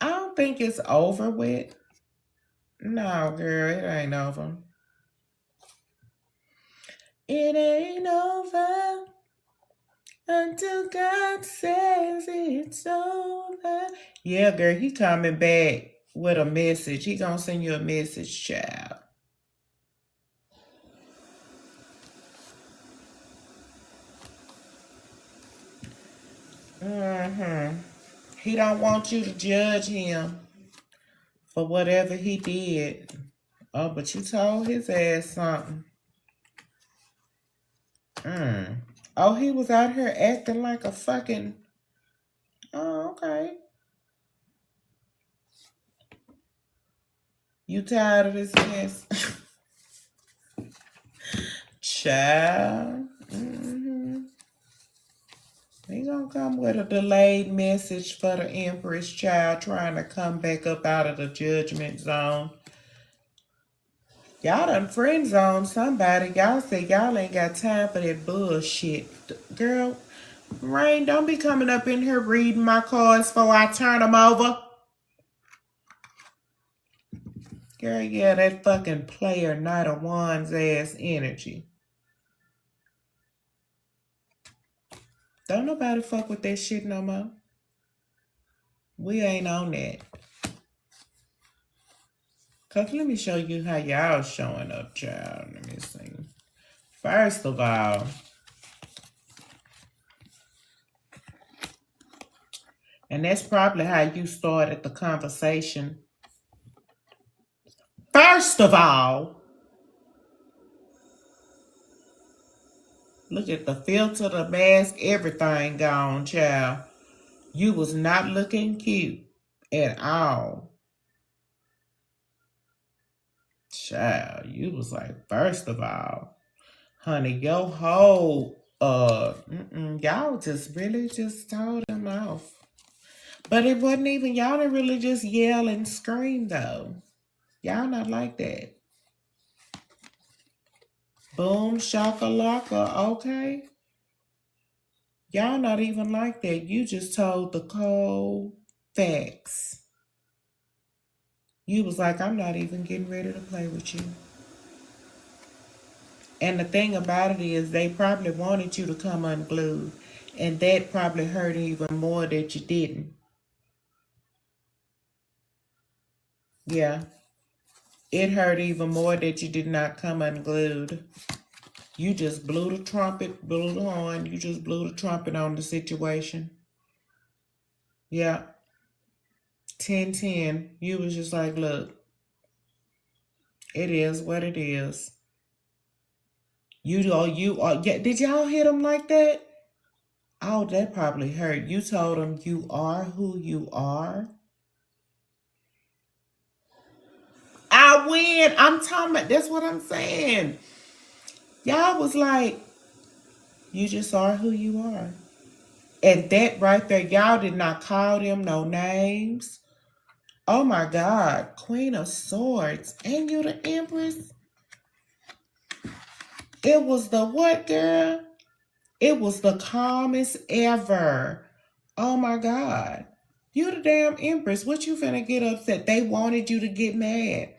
I don't think it's over with. No, girl, it ain't over. It ain't over until God says it's over. Yeah, girl, he coming back with a message. He gonna send you a message, child. He don't want you to judge him for whatever he did. Oh, but you told his ass something. Oh, he was out here acting like a fucking... Oh, okay. You tired of this mess? Child. He gonna come with a delayed message for the Empress, child, trying to come back up out of the judgment zone. Y'all done friend zone somebody. Y'all say y'all ain't got time for that bullshit. Girl, Rain, don't be coming up in here reading my cards before I turn them over. Girl, yeah, that fucking player Knight of Wands ass energy. Don't nobody fuck with that shit no more. We ain't on that. Cause let me show you how y'all showing up, child. Let me see. First of all, and that's probably how you started the conversation. First of all, look at the filter, the mask, everything gone, child. You was not looking cute at all. Child, you was like, first of all, honey, your whole, y'all just really just told him off. But it wasn't even, y'all didn't really just yell and scream, though. Y'all not like that. Boom, shakalaka, okay? Y'all not even like that. You just told the cold facts. You was like, I'm not even getting ready to play with you. And the thing about it is they probably wanted you to come unglued. And that probably hurt even more that you didn't. Yeah. It hurt even more that you did not come unglued. You just blew the trumpet, blew the horn. You just blew the trumpet on the situation. Yeah. 10-10. You was just like, look, it is what it is. You are. Yeah, did y'all hit him like that? Oh, that probably hurt. You told him you are who you are. I win. I'm talking about, that's what I'm saying. Y'all was like, you just are who you are. And that right there, y'all did not call them no names. Oh my God. Queen of Swords. Ain't you the Empress? It was the what, girl? It was the calmest ever. Oh my God. You the damn Empress. What you finna get upset? They wanted you to get mad.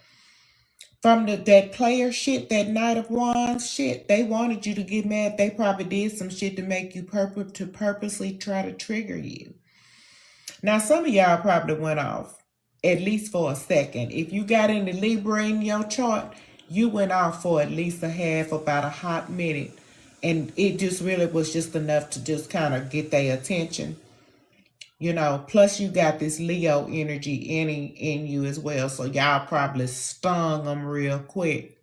From that player shit, that Knight of Wands shit, they wanted you to get mad. They probably did some shit to make you purposely try to trigger you. Now, some of y'all probably went off at least for a second. If you got in the Libra in your chart, you went off for at least about a hot minute. And it just really was just enough to just kind of get their attention. You know, plus you got this Leo energy in you as well. So y'all probably stung them real quick.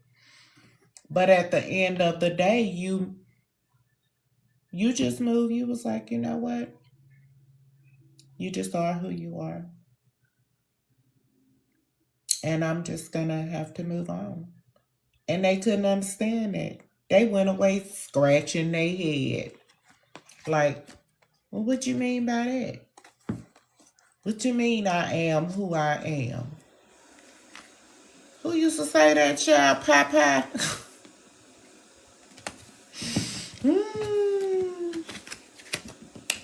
But at the end of the day, you just moved. You was like, you know what? You just are who you are. And I'm just going to have to move on. And they couldn't understand that. They went away scratching their head. Like, well, what you mean by that? What you mean I am who I am? Who used to say that, child? Papa?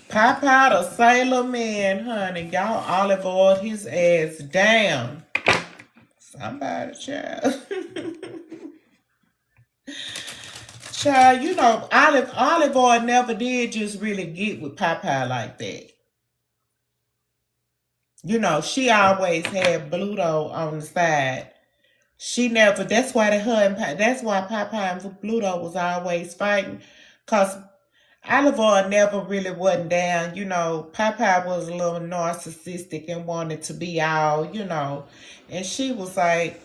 Papa the Sailor Man, honey. Y'all olive oiled his ass down. Somebody, child. Child, you know, olive oil never did just really get with Papa like that. You know, she always had Bluto on the side. She never, that's why that's why Papa and Bluto was always fighting. Because olive oil never really wasn't down. You know, Papa was a little narcissistic and wanted to be all, you know. And she was like,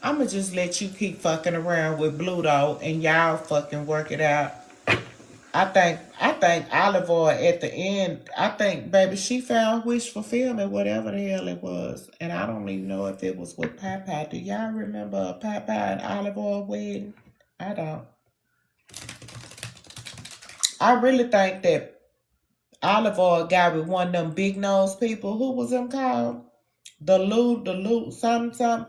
I'm going to just let you keep fucking around with Bluto and y'all fucking work it out. I think olive oil at the end, I think, baby, she found wish fulfillment, whatever the hell it was. And I don't even know if it was with Papa. Do y'all remember a Papa and olive oil wedding? I don't. I really think that olive oil guy with one of them big nose people, who was them called? The Lou, something.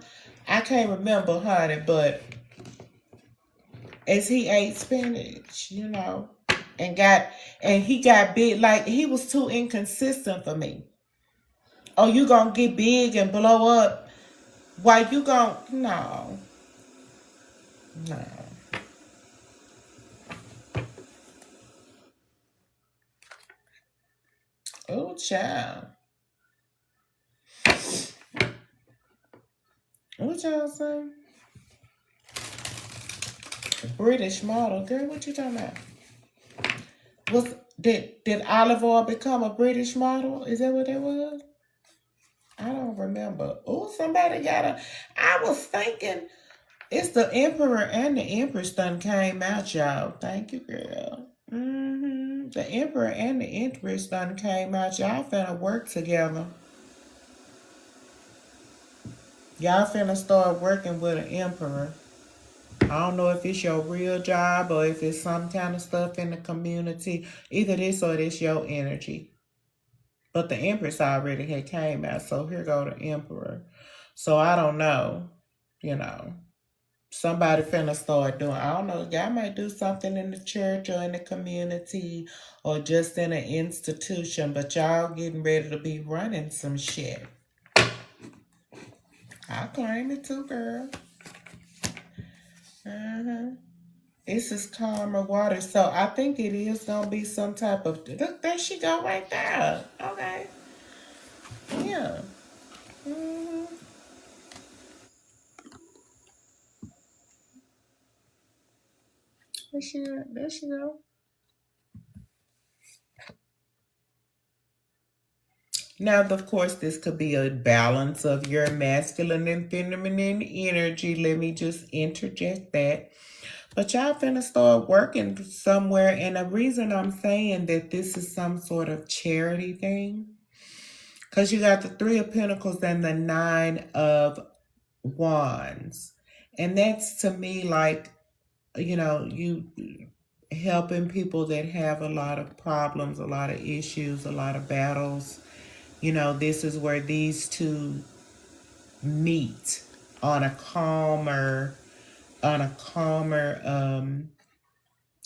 I can't remember, honey, but as he ate spinach, you know, and he got big, like he was too inconsistent for me. Oh, you gonna get big and blow up? Why you gonna, no. Oh, child. What y'all saying? British model. Girl, what you talking about? Did olive oil become a British model? Is that what it was? I don't remember. Oh, somebody I was thinking it's the Emperor and the Empress done came out, y'all. Thank you, girl. The Emperor and the Empress done came out. Y'all finna work together. Y'all finna start working with an Emperor. I don't know if it's your real job or if it's some kind of stuff in the community. Either this or this your energy. But the Empress already had came out, so here go the Emperor. So I don't know, you know. Somebody finna start doing, I don't know, y'all might do something in the church or in the community or just in an institution, but y'all getting ready to be running some shit. I claim it too, girl. This is Karma Water, so I think it is gonna be some type of. Look, there she go right there. Okay. Yeah. There she go. Now, of course, this could be a balance of your masculine and feminine energy. Let me just interject that. But y'all finna start working somewhere. And the reason I'm saying that this is some sort of charity thing, because you got the Three of Pentacles and the Nine of Wands. And that's to me like, you know, you helping people that have a lot of problems, a lot of issues, a lot of battles. You know, this is where these two meet on a calmer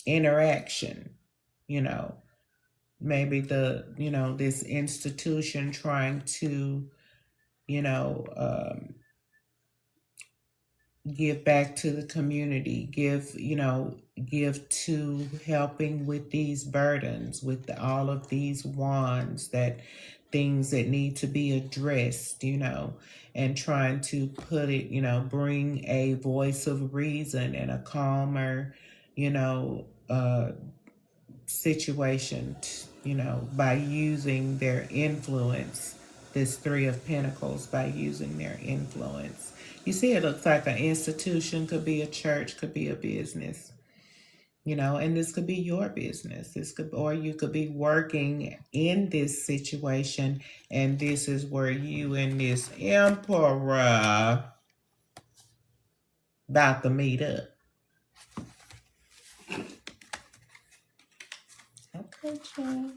interaction. You know, maybe this institution trying to, give back to the community, give to helping with these burdens, with all of these wands that things that need to be addressed, and trying to put it, bring a voice of reason and a calmer, situation, by using their influence. This Three of Pentacles, by using their influence. You see, it looks like an institution, could be a church, could be a business. And this could be your business. Or you could be working in this situation, and this is where you and this emperor about to meet up. Okay, child.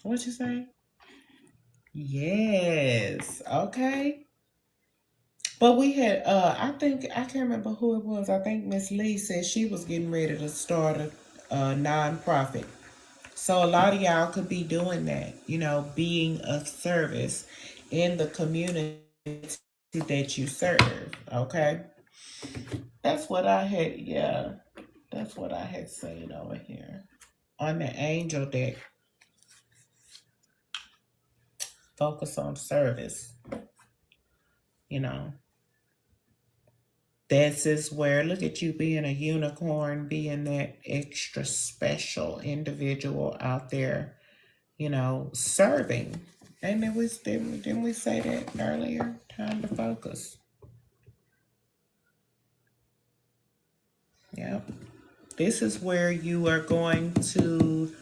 What you say? Yes. Okay. But we had, I can't remember who it was. I think Miss Lee said she was getting ready to start a non-profit. So a lot of y'all could be doing that, being of service in the community that you serve, okay? That's what I had, that's what I had seen over here on the angel deck. Focus on service, This is where, look at you being a unicorn, being that extra special individual out there, serving. And didn't we say that earlier? Time to focus. Yep. This is where you are going to,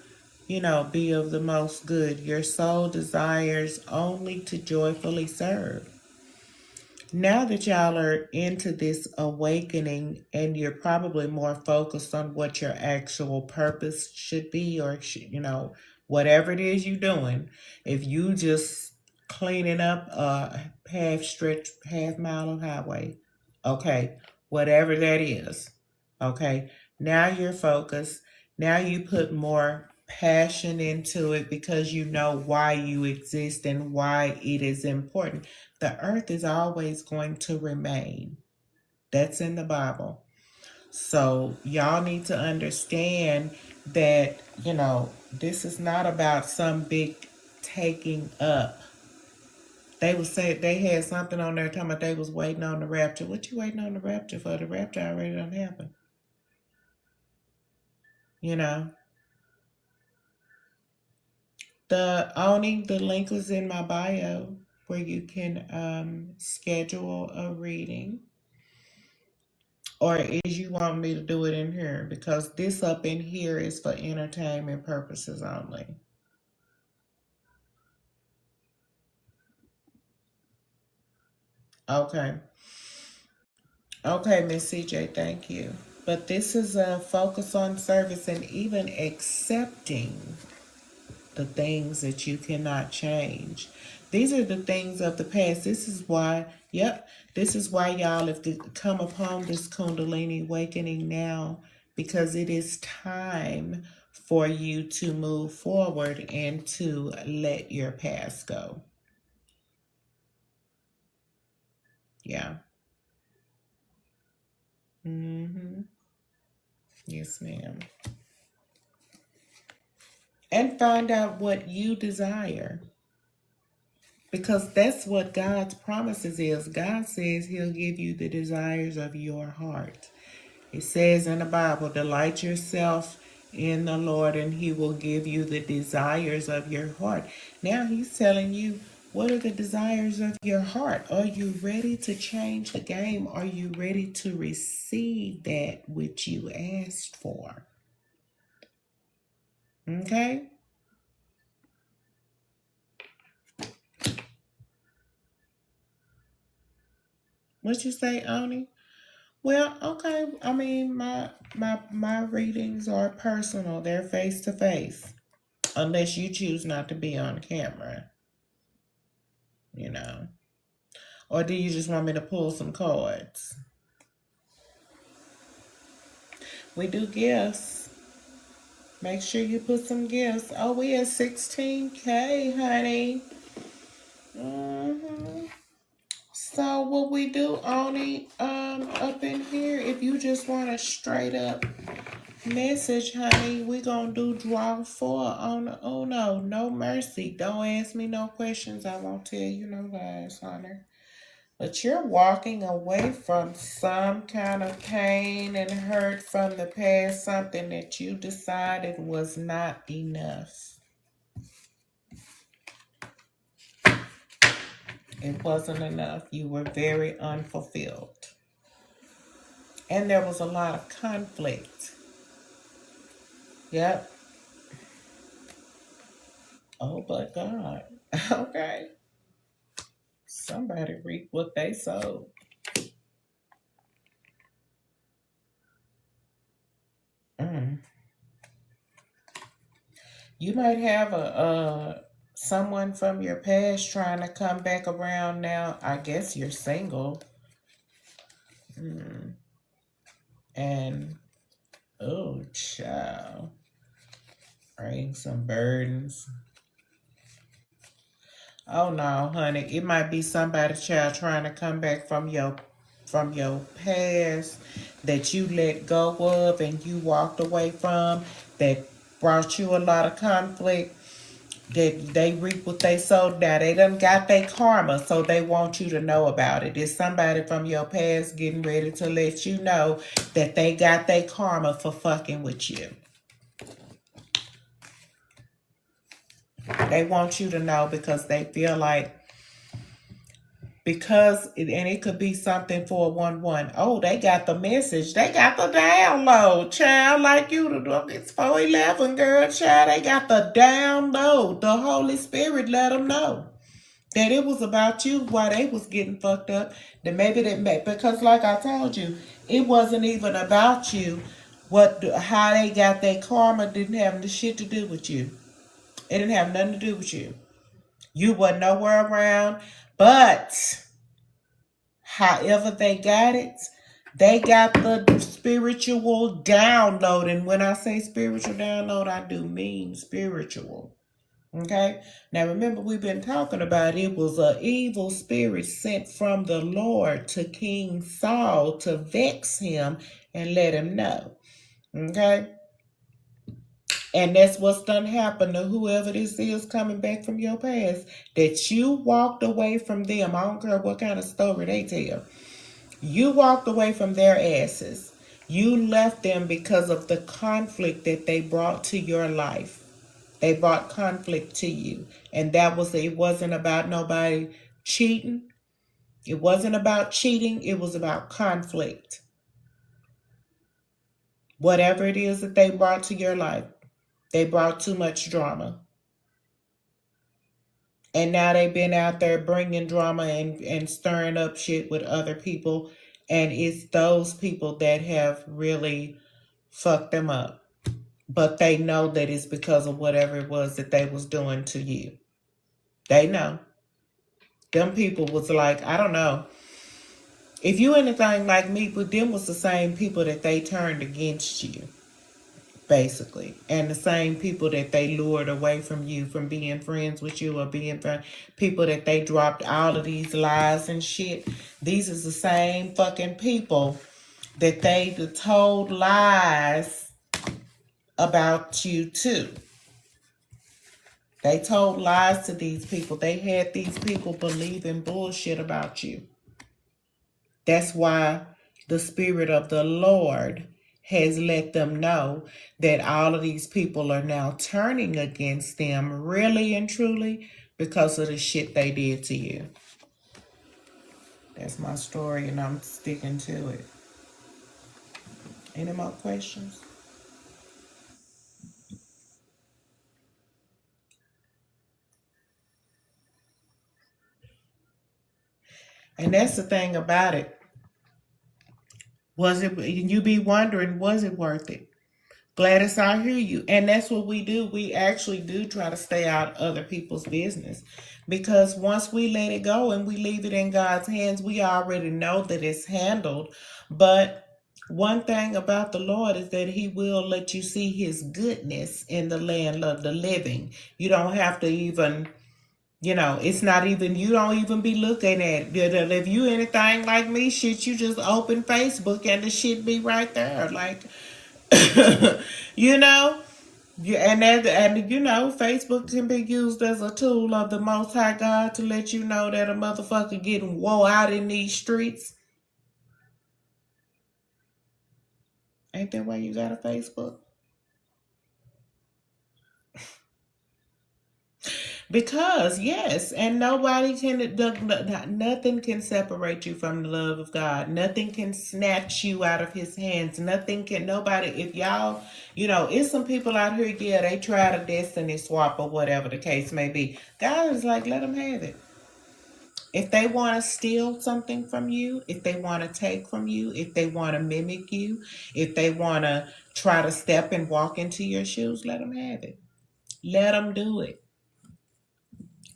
be of the most good. Your soul desires only to joyfully serve. Now that y'all are into this awakening, and you're probably more focused on what your actual purpose should be, or, whatever it is you're doing. If you just cleaning up a half mile of highway, okay, whatever that is, okay, now you're focused. Now you put more passion into it because you know why you exist and why it is important. The earth is always going to remain. That's in the Bible. So y'all need to understand that, this is not about some big taking up. They would say they had something on there talking about they was waiting on the rapture. What you waiting on the rapture for? The rapture already done happened. The link was in my bio, where you can schedule a reading. Or is you want me to do it in here? Because this up in here is for entertainment purposes only. Okay. Okay, Miss CJ, thank you. But this is a focus on service and even accepting the things that you cannot change. These are the things of the past. This is why y'all have come upon this Kundalini awakening now, because it is time for you to move forward and to let your past go. Yeah. Mm-hmm. Yes, ma'am. And find out what you desire. Because that's what God's promises is. God says he'll give you the desires of your heart. It says in the Bible, delight yourself in the Lord and he will give you the desires of your heart. Now he's telling you, what are the desires of your heart? Are you ready to change the game? Are you ready to receive that which you asked for? Okay? What you say, Oni? Well, okay. I mean, my readings are personal. They're face to face, unless you choose not to be on camera. Or do you just want me to pull some cards? We do gifts. Make sure you put some gifts. Oh, we at 16K, honey. So what we do, Oni, up in here, if you just want to straight up message, honey. We gonna do draw 4 on the Uno. No mercy. Don't ask me no questions. I won't tell you no lies, honey. But you're walking away from some kind of pain and hurt from the past, something that you decided was not enough. It wasn't enough. You were very unfulfilled. And there was a lot of conflict. Yep. Oh, but God. Okay. Somebody reap what they sowed. You might have a someone from your past trying to come back around now. I guess you're single. And oh, child, bring some burdens. Oh no, honey, it might be somebody, child, trying to come back from your past that you let go of and you walked away from, that brought you a lot of conflict. That they reap what they sowed. Now they done got their karma, so they want you to know about it. It's somebody from your past getting ready to let you know that they got their karma for fucking with you. They want you to know because they feel like, and it could be something for 1-1. Oh, they got the message. They got the download, child, like you. It's 411, girl, child. They got the download. The Holy Spirit let them know that it was about you while they was getting fucked up. That maybe because like I told you, it wasn't even about you. How they got their karma didn't have the shit to do with you. It didn't have nothing to do with you. You were nowhere around. But however they got it, they got the spiritual download. And when I say spiritual download, I do mean spiritual. Okay? Now remember, we've been talking about it was an evil spirit sent from the Lord to King Saul to vex him and let him know. Okay? And that's what's done happened to whoever this is coming back from your past. That you walked away from them. I don't care what kind of story they tell. You walked away from their asses. You left them because of the conflict that they brought to your life. They brought conflict to you. And it wasn't about nobody cheating. It wasn't about cheating. It was about conflict. Whatever it is that they brought to your life. They brought too much drama. And now they've been out there bringing drama and stirring up shit with other people. And it's those people that have really fucked them up. But they know that it's because of whatever it was that they was doing to you. They know. Them people was like, I don't know. If you anything like me, but them was the same people that they turned against you. Basically. And the same people that they lured away from you, from being friends with you or being people that they dropped all of these lies and shit. These is the same fucking people that they told lies about you too. They told lies to these people. They had these people believing bullshit about you. That's why the Spirit of the Lord has let them know that all of these people are now turning against them really and truly because of the shit they did to you. That's my story and I'm sticking to it. Any more questions? And that's the thing about it. You be wondering, was it worth it? Gladys, I hear you. And that's what we do. We actually do try to stay out of other people's business. Because once we let it go and we leave it in God's hands, we already know that it's handled. But one thing about the Lord is that he will let you see his goodness in the land of the living. You don't have to even, it's not even, you don't even be looking at it. If you anything like me, shit, you just open Facebook and the shit be right there. Like, You know? Yeah, and you know, Facebook can be used as a tool of the Most High God to let you know that a motherfucker getting wore out in these streets. Ain't that why you got a Facebook? Because yes, and nobody can, nothing can separate you from the love of God. Nothing can snatch you out of His hands. Nothing can, nobody. If y'all, you know, it's some people out here. Yeah, they try to destiny swap or whatever the case may be. God is like, let them have it. If they want to steal something from you, if they want to take from you, if they want to mimic you, if they want to try to step and walk into your shoes, let them have it. Let them do it.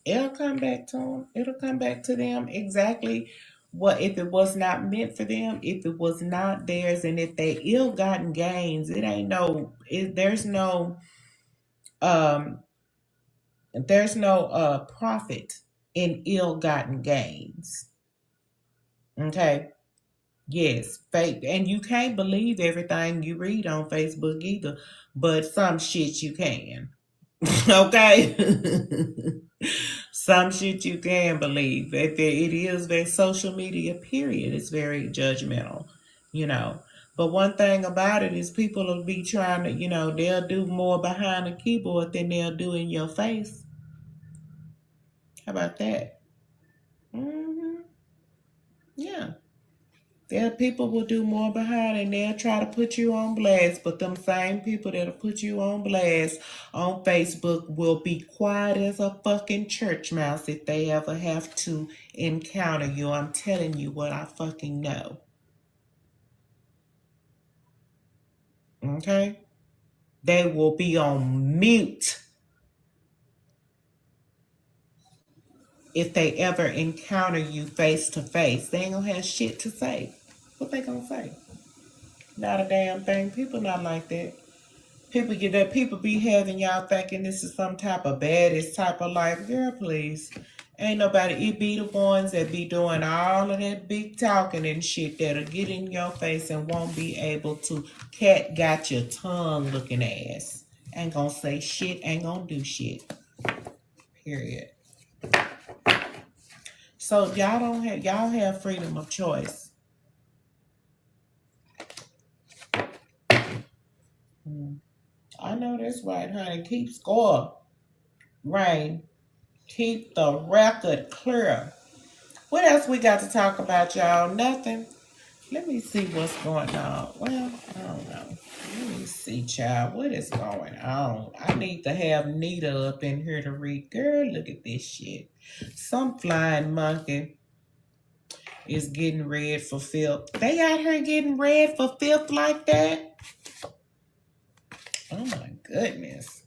It'll come back to them. It'll come back to them exactly what, if it was not meant for them, if it was not theirs, and if they ill-gotten gains, it ain't no. Um there's no profit in ill-gotten gains. Okay. Yes, fake, and you can't believe everything you read on Facebook either, but some shit you can. Okay. Some shit you can believe. It is very social media, period. It's very judgmental, you know. But one thing about it is people will be trying to, you know, they'll do more behind the keyboard than they'll do in your face. How about that? Yeah. There people will do more behind and they'll try to put you on blast, but them same people that'll put you on blast on Facebook will be quiet as a fucking church mouse if they ever have to encounter you. I'm telling you what I fucking know. Okay? They will be on mute if they ever encounter you face to face. They ain't gonna have shit to say. What they gonna say? Not a damn thing. People not like that. People be having y'all thinking this is some type of baddest type of life. Girl, please. Ain't nobody, it be the ones that be doing all of that big talking and shit that'll get in your face and won't be able to cat got your tongue looking ass. Ain't gonna say shit, ain't gonna do shit. Period. So y'all have freedom of choice. I know that's right, honey. Keep score. Rain. Keep the record clear. What else we got to talk about, y'all? Nothing. Let me see what's going on. Well, I don't know. Let me see, child. What is going on? I need to have Nita up in here to read. Girl, look at this shit. Some flying monkey is getting red for filth. They out here getting red for filth like that? Oh my goodness.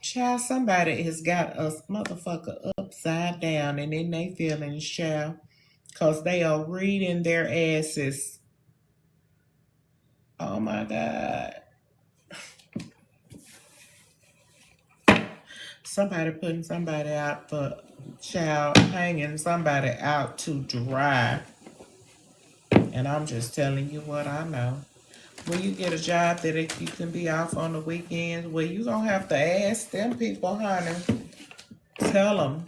Child, somebody has got us motherfucker upside down and in they feelings, child. Because they are reading their asses. Oh my God. Somebody putting somebody out for child, hanging somebody out to dry. And I'm just telling you what I know. When you get a job that you can be off on the weekends, well, you gonna have to ask them people, honey. Tell them.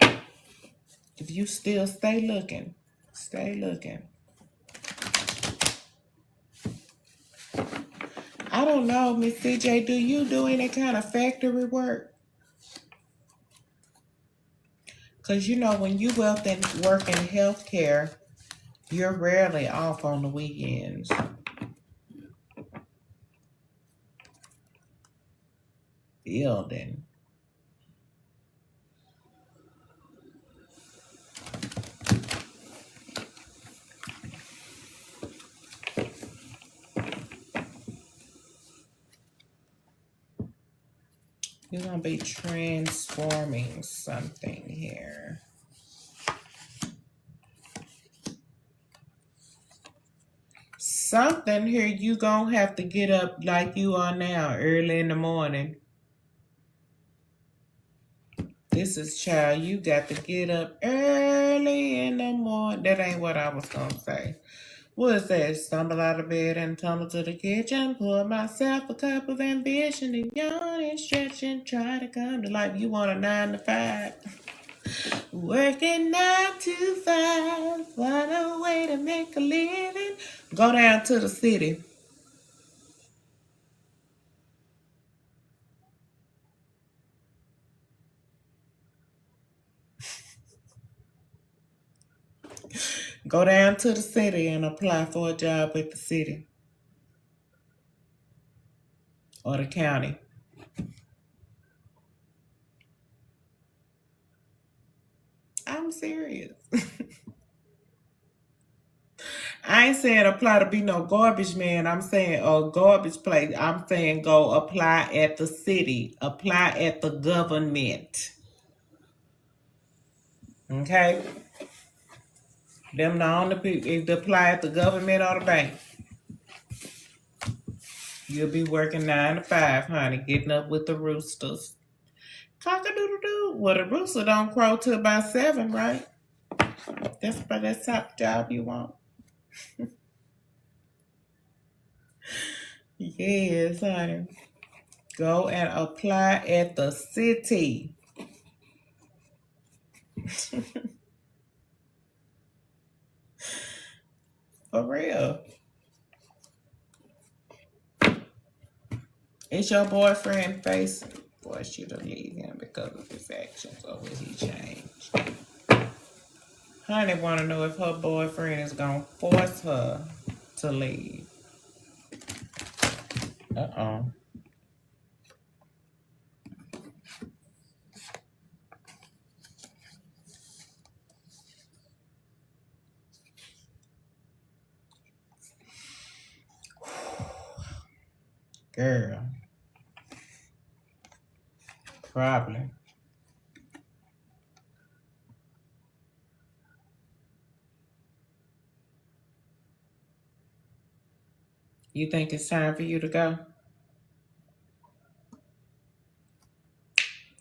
If you still stay looking, stay looking. I don't know, Miss CJ, do you do any kind of factory work? Because, you know, when you work in healthcare, you're rarely off on the weekends. Building. You're going to be transforming something here. Something here you going to have to get up like you are now, early in the morning. This is, child, you got to get up early in the morning. That ain't what I was going to say. What is that? Stumble out of bed and tumble to the kitchen. Pour myself a cup of ambition and yawn and stretch and try to come to life. You want a 9 to 5? Working 9 to 5. Find a way to make a living. Go down to the city. Go down to the city and apply for a job with the city or the county. I'm serious. I ain't saying apply to be no garbage man. I'm saying a garbage place. I'm saying go apply at the city. Apply at the government. Okay? Them the only people, if they apply at the government or the bank, you'll be working 9 to 5, honey, getting up with the roosters. Cock-a-doodle-doo. Well, the rooster don't crow till about 7, right? That's about that top job you want. Yes, honey. Go and apply at the city. For real. Is your boyfriend force you to leave him because of his actions, or will he change? Honey want to know if her boyfriend is going to force her to leave. Uh-oh. Girl. Probably. You think it's time for you to go?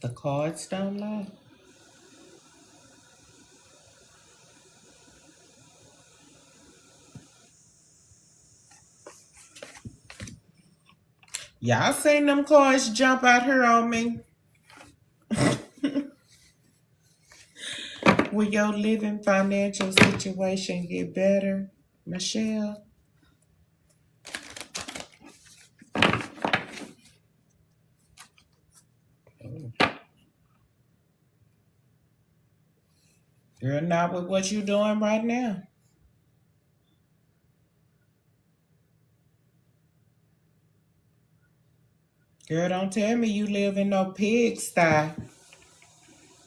The cards don't lie. Y'all seen them cards jump out here on me? Will your living financial situation get better, Michelle? You're not with what you're doing right now. Girl, don't tell me you live in no pigsty.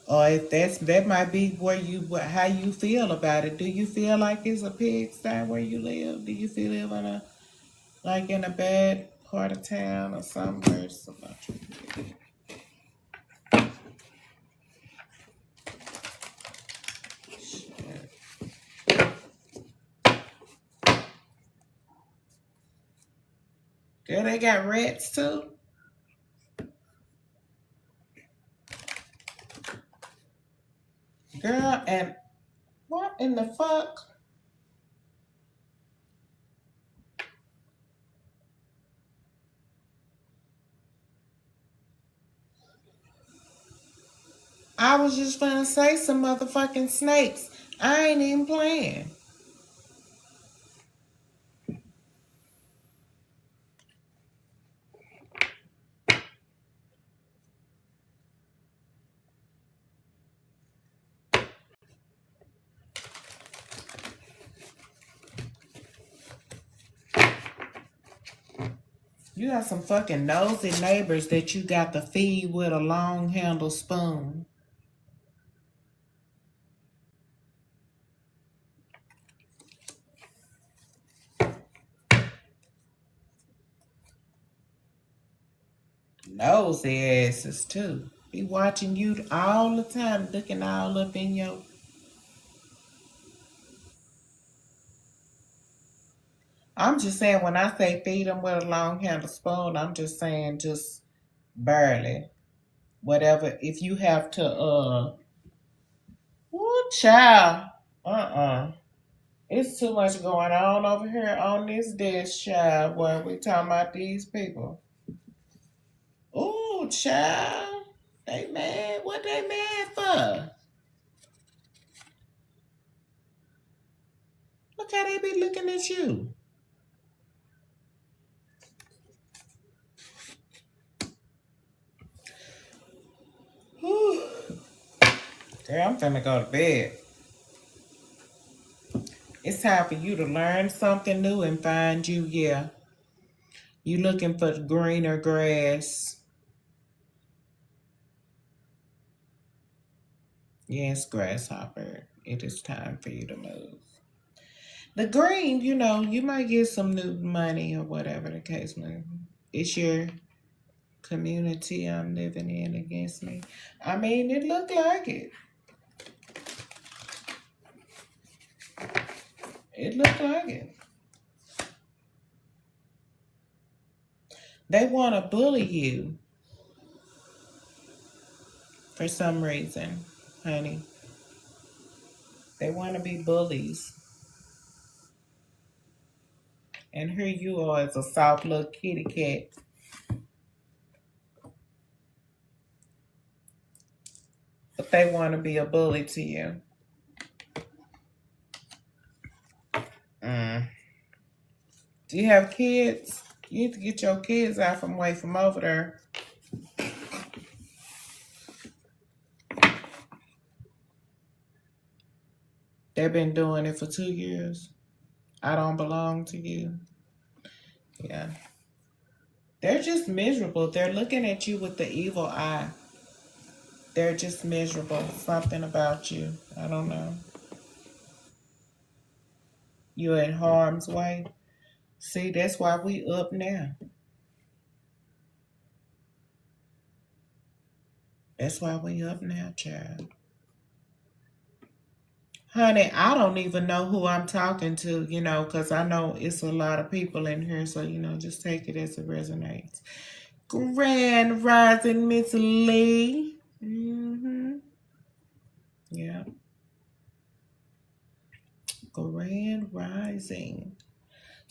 Or if that might be how you feel about it. Do you feel like it's a pigsty where you live? Do you feel in a bad part of town or somewhere? Girl, they got rats too. Girl, and what in the fuck? I was just gonna say some motherfucking snakes. I ain't even playing. You got some fucking nosy neighbors that you got to feed with a long handle spoon. Nosy asses too. Be watching you all the time, looking all up in your... I'm just saying, when I say feed them with a long handle spoon, I'm just saying just barely. Whatever, if you have to, woo, child. It's too much going on over here on this desk, child, while we talking about these people. Ooh, child. They mad? What they mad for? Look how they be looking at you. Whew. Girl, I'm finna go to bed. It's time for you to learn something new and find you, yeah. You looking for the greener grass. Yes, grasshopper. It is time for you to move. The green, you know, you might get some new money or whatever the case may be. It's your community I'm living in against me. I mean, it looked like it. It looked like it. They want to bully you for some reason, honey. They want to be bullies. And here you are as a soft little kitty cat. But they want to be a bully to you. Do you have kids? You need to get your kids out from away from over there. They've been doing it for 2 years. I don't belong to you. Yeah. They're just miserable. They're looking at you with the evil eye. They're just miserable. Something about you. I don't know. You're in harm's way. See, that's why we up now. That's why we up now, child. Honey, I don't even know who I'm talking to, you know, because I know it's a lot of people in here. So, you know, just take it as it resonates. Grand Rising, Miss Lee. Yeah. Grand Rising.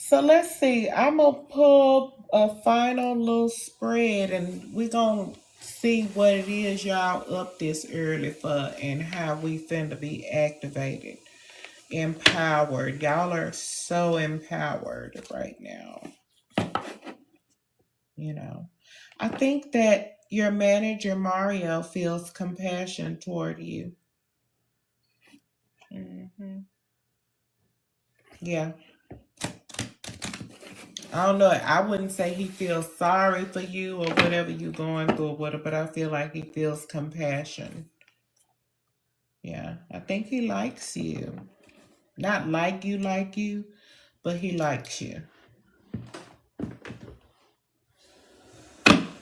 So let's see. I'm going to pull a final little spread and we're going to see what it is y'all up this early for and how we finna be activated, empowered. Y'all are so empowered right now. You know, I think that your manager, Mario, feels compassion toward you. Yeah. I don't know. I wouldn't say he feels sorry for you or whatever you're going through, but I feel like he feels compassion. Yeah, I think he likes you. Not like you, but he likes you.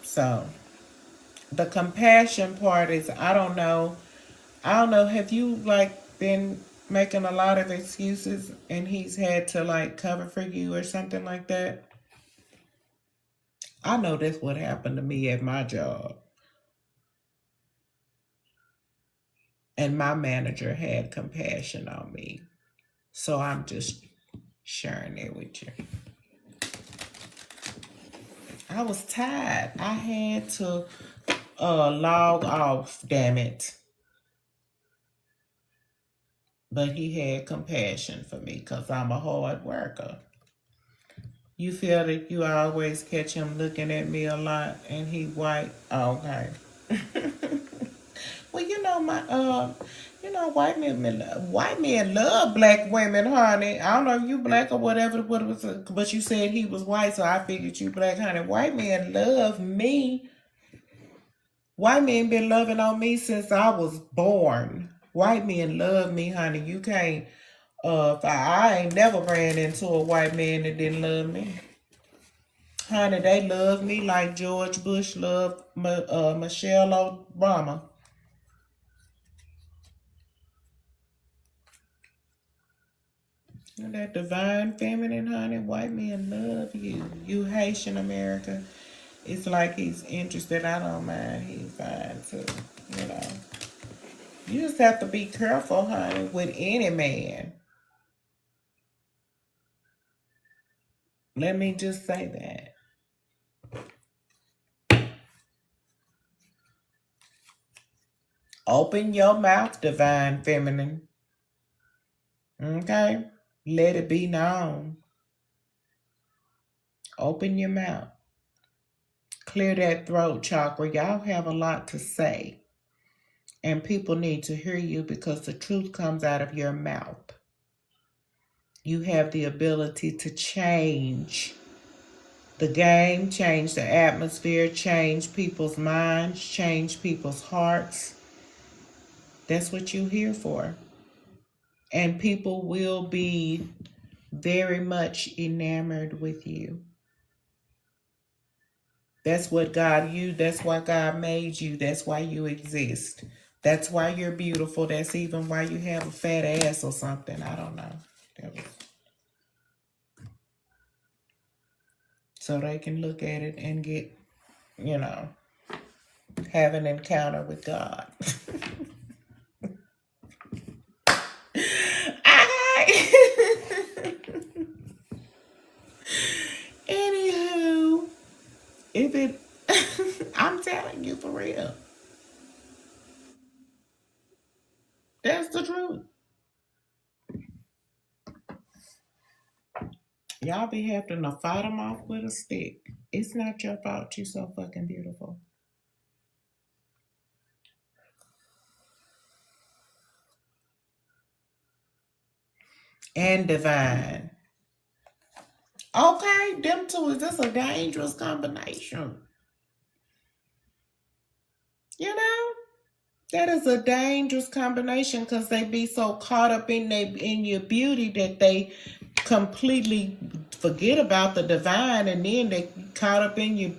So, the compassion part is, I don't know. Have you like been making a lot of excuses and he's had to like cover for you or something like that? I know that's what happened to me at my job. And my manager had compassion on me. So I'm just sharing it with you. I was tired. I had to log off, damn it. But he had compassion for me because I'm a hard worker. You feel that you always catch him looking at me a lot and he white? Oh, okay. Well, you know, white men love black women, honey. I don't know if you black or whatever, but you said he was white, so I figured you black, honey. White men love me. White men been loving on me since I was born. White men love me, honey. You can't. I ain't never ran into a white man that didn't love me. Honey, they love me like George Bush loved Michelle Obama. That divine feminine, honey, white men love you. You Haitian America, it's like he's interested. I don't mind. He's fine too, you know. You just have to be careful, honey, with any man. Let me just say that. Open your mouth, divine feminine. Okay? Let it be known. Open your mouth. Clear that throat chakra. Y'all have a lot to say. And people need to hear you because the truth comes out of your mouth. You have the ability to change the game, change the atmosphere, change people's minds, change people's hearts. That's what you're here for. And people will be very much enamored with you. That's what God used. That's why God made you. That's why you exist. That's why you're beautiful. That's even why you have a fat ass or something. I don't know. So they can look at it and get, have an encounter with God. Anywho, if it, I'm telling you for real. That's the truth. Y'all be having to fight them off with a stick. It's not your fault you're so fucking beautiful. And divine. Okay, them two is just a dangerous combination. You know? That is a dangerous combination because they be so caught up in your beauty that they completely forget about the divine, and then they caught up in your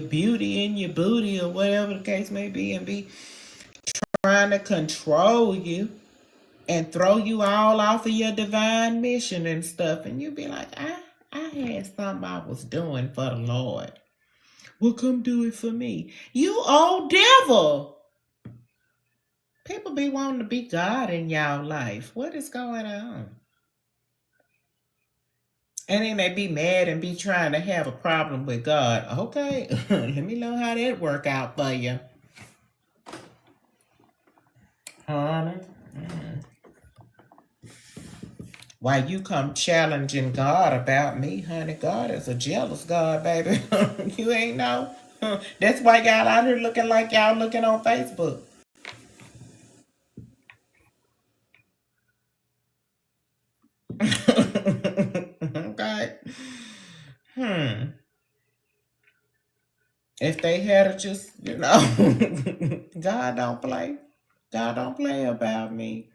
beauty, in your booty, or whatever the case may be, and be trying to control you and throw you all off of your divine mission and stuff. And you be like, I had something I was doing for the Lord. Well, come do it for me. You old devil. People be wanting to be God in y'all life. What is going on? And then they be mad and be trying to have a problem with God. Okay, let me know how that work out for you. Honey. Why you come challenging God about me, honey? God is a jealous God, baby. You ain't know. That's why y'all out here looking like y'all looking on Facebook. Okay. If they had just, God don't play. God don't play about me.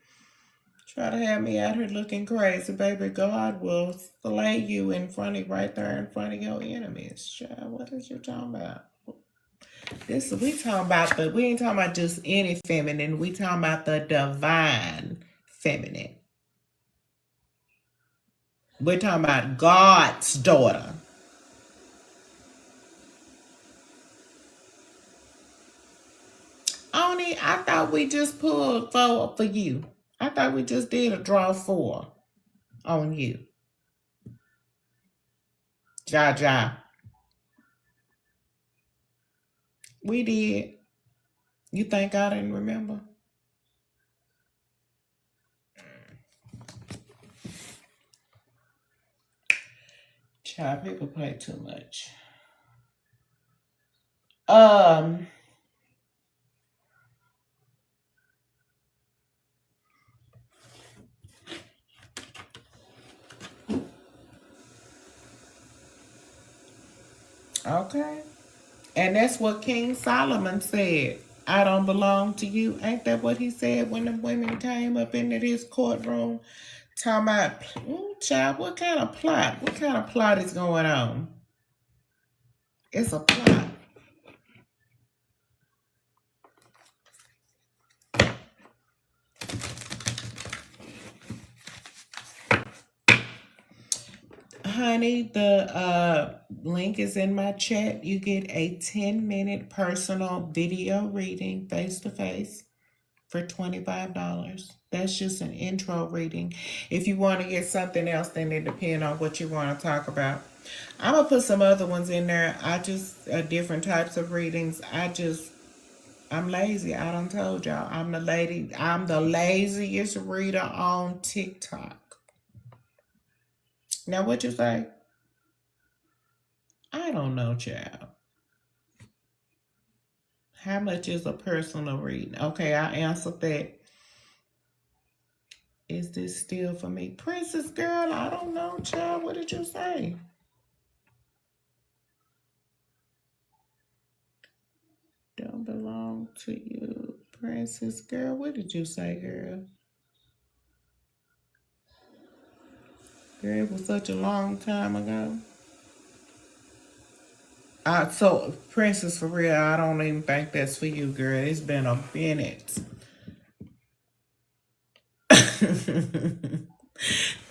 Try to have me out here looking crazy, baby. God will slay you right there in front of your enemies. Child, what is you talking about? We ain't talking about just any feminine. We talking about the divine feminine. We're talking about God's daughter. Oni, I thought we just pulled 4 for you. I thought we just did a draw 4 on you. Ja. We did. You think I didn't remember? Child, people play too much. Okay. And that's what King Solomon said. I don't belong to you. Ain't that what he said when the women came up into his courtroom? Talking about, child, what kind of plot? What kind of plot is going on? It's a plot. Honey, the link is in my chat. You get a 10-minute personal video reading face-to-face for $25. That's just an intro reading. If you want to get something else, then it depends on what you want to talk about. I'm gonna put some other ones in there. I just different types of readings. I'm lazy. I done told y'all. I'm the laziest reader on TikTok. Now what you say? I don't know, child. How much is a personal reading? Okay, I answered that. Is this still for me? Princess girl, I don't know, child. What did you say? Don't belong to you. Princess girl, what did you say, girl? Girl, it was such a long time ago. So, Princess, for real, I don't even think that's for you, girl. It's been a minute.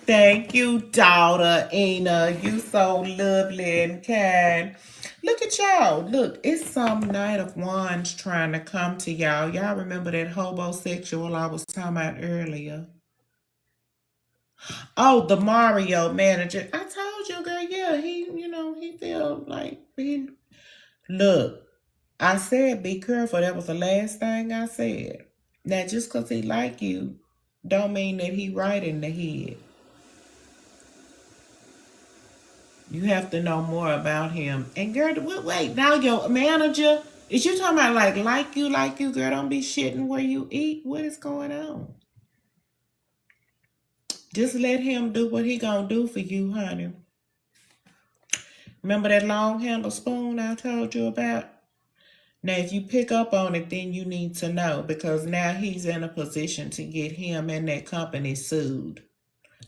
Thank you, daughter Ina. You so lovely and kind. Look at y'all. Look, it's some Knight of Wands trying to come to y'all. Y'all remember that homosexual I was talking about earlier? Oh, the Mario manager. I told you, girl, yeah, he feel like he look. I said be careful. That was the last thing I said. Now just cause he like you don't mean that he right in the head. You have to know more about him. And girl, wait, now your manager, is you talking about like you, girl, don't be shitting where you eat? What is going on? Just let him do what he gonna do for you, honey. Remember that long handle spoon I told you about? Now, if you pick up on it, then you need to know because now he's in a position to get him and that company sued.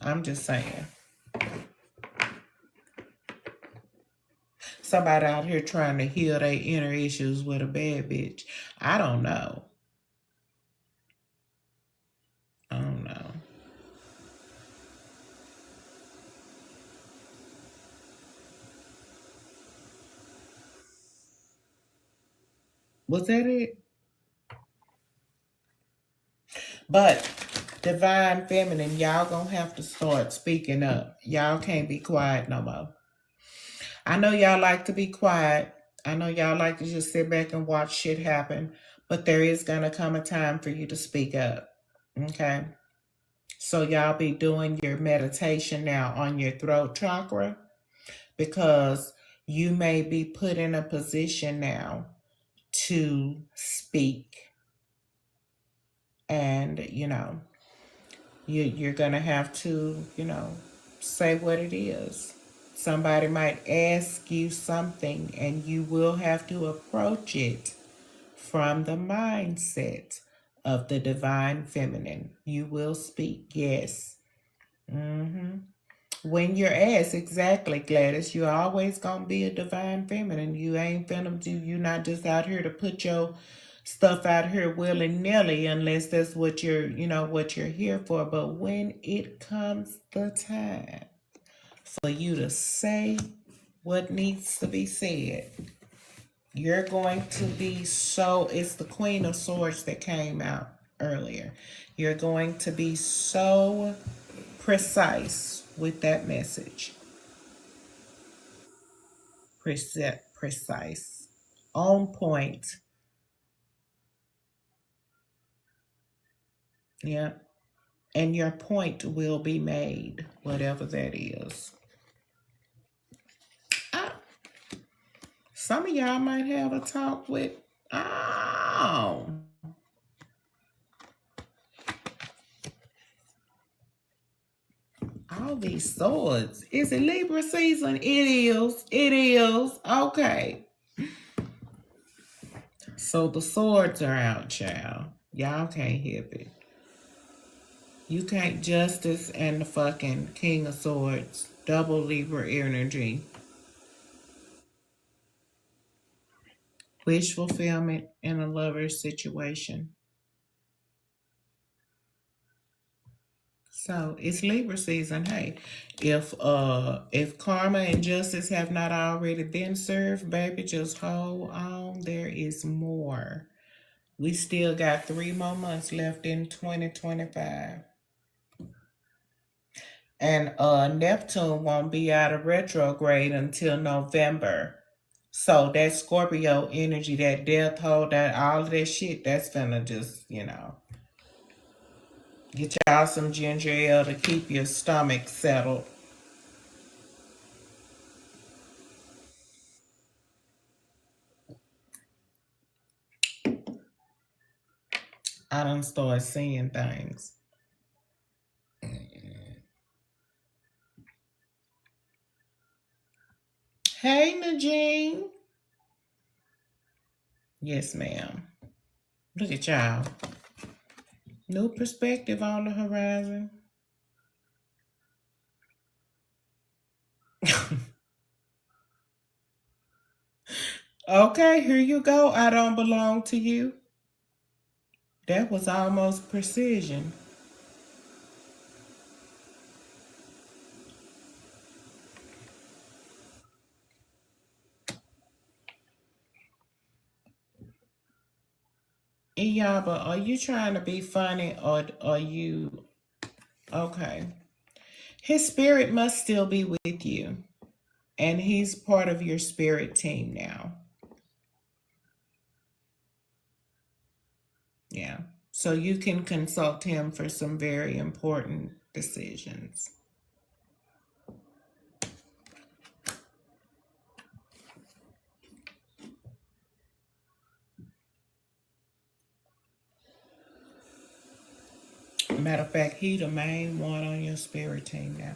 I'm just saying. Somebody out here trying to heal their inner issues with a bad bitch. I don't know. I don't know. Was that it? But divine feminine, y'all gonna have to start speaking up. Y'all can't be quiet no more. I know y'all like to be quiet. I know y'all like to just sit back and watch shit happen. But there is gonna come a time for you to speak up. Okay? So y'all be doing your meditation now on your throat chakra because you may be put in a position now to speak. And, you're going to have to, say what it is. Somebody might ask you something and you will have to approach it from the mindset of the divine feminine. You will speak, yes. When you're asked, exactly, Gladys, you're always gonna be a divine feminine. You ain't finna do. You're not just out here to put your stuff out here willy nilly, unless that's what what you're here for. But when it comes the time for you to say what needs to be said, you're going to be so. It's the Queen of Swords that came out earlier. You're going to be so precise with that message. Precise. On point. Yeah. And your point will be made, whatever that is. Some of y'all might have a talk with, oh, all these swords. Is it Libra season? It is. It is. Okay. So the swords are out, child. Y'all can't help it. You can't Justice and the fucking King of Swords. Double Libra energy. Wish fulfillment in a lover's situation. So it's Libra season. Hey, if karma and justice have not already been served, baby, just hold on. There is more. We still got 3 more months left in 2025. And Neptune won't be out of retrograde until November. So that Scorpio energy, that death hold, that all of that shit, that's gonna just, get y'all some ginger ale to keep your stomach settled. I done start seeing things. Hey, Najeen. Yes, ma'am. Look at y'all. New perspective on the horizon. Okay, here you go. I don't belong to you. That was almost precision. Iyaba, are you trying to be funny or are you okay? His spirit must still be with you, and he's part of your spirit team now. Yeah. So you can consult him for some very important decisions. Matter of fact, he the main one on your spirit team now.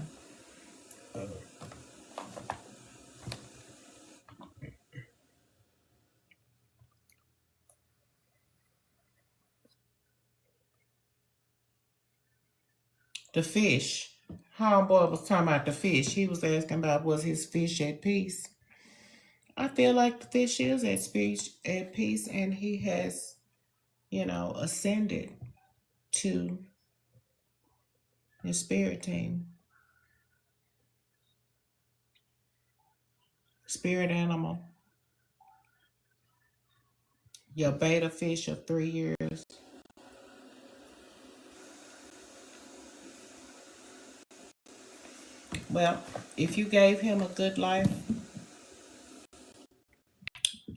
The fish. Homeboy was talking about the fish. He was asking about was his fish at peace. I feel like the fish is at peace, and he has, ascended to his spirit team. Spirit animal. Your beta fish of 3 years. Well, if you gave him a good life,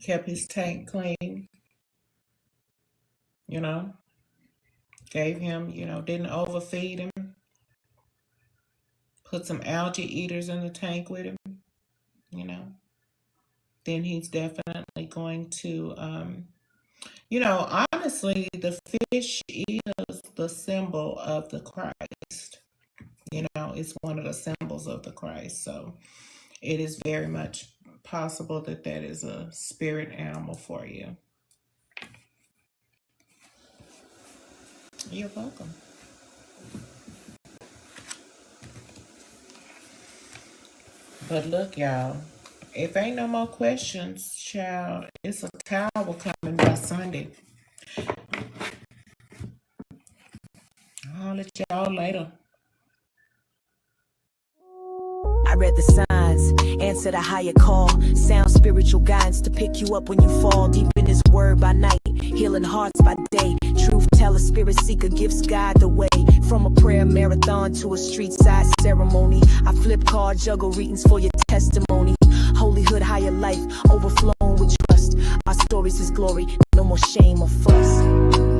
kept his tank clean, gave him, didn't overfeed him, put some algae eaters in the tank with him, then he's definitely going to, honestly, the fish is the symbol of the Christ. It's one of the symbols of the Christ. So it is very much possible that is a spirit animal for you. You're welcome. But look, y'all, if ain't no more questions, child, it's a towel coming by Sunday. I'll let y'all later. I read the signs, answer the higher call, sound spiritual guidance to pick you up when you fall. Deep in his word by night, healing hearts by day. Truth teller, spirit seeker, gifts guide the way. From a prayer marathon to a street side ceremony, I flip card, juggle readings for your testimony. Holyhood, higher life, overflowing with trust. Our stories is glory, no more shame or fuss.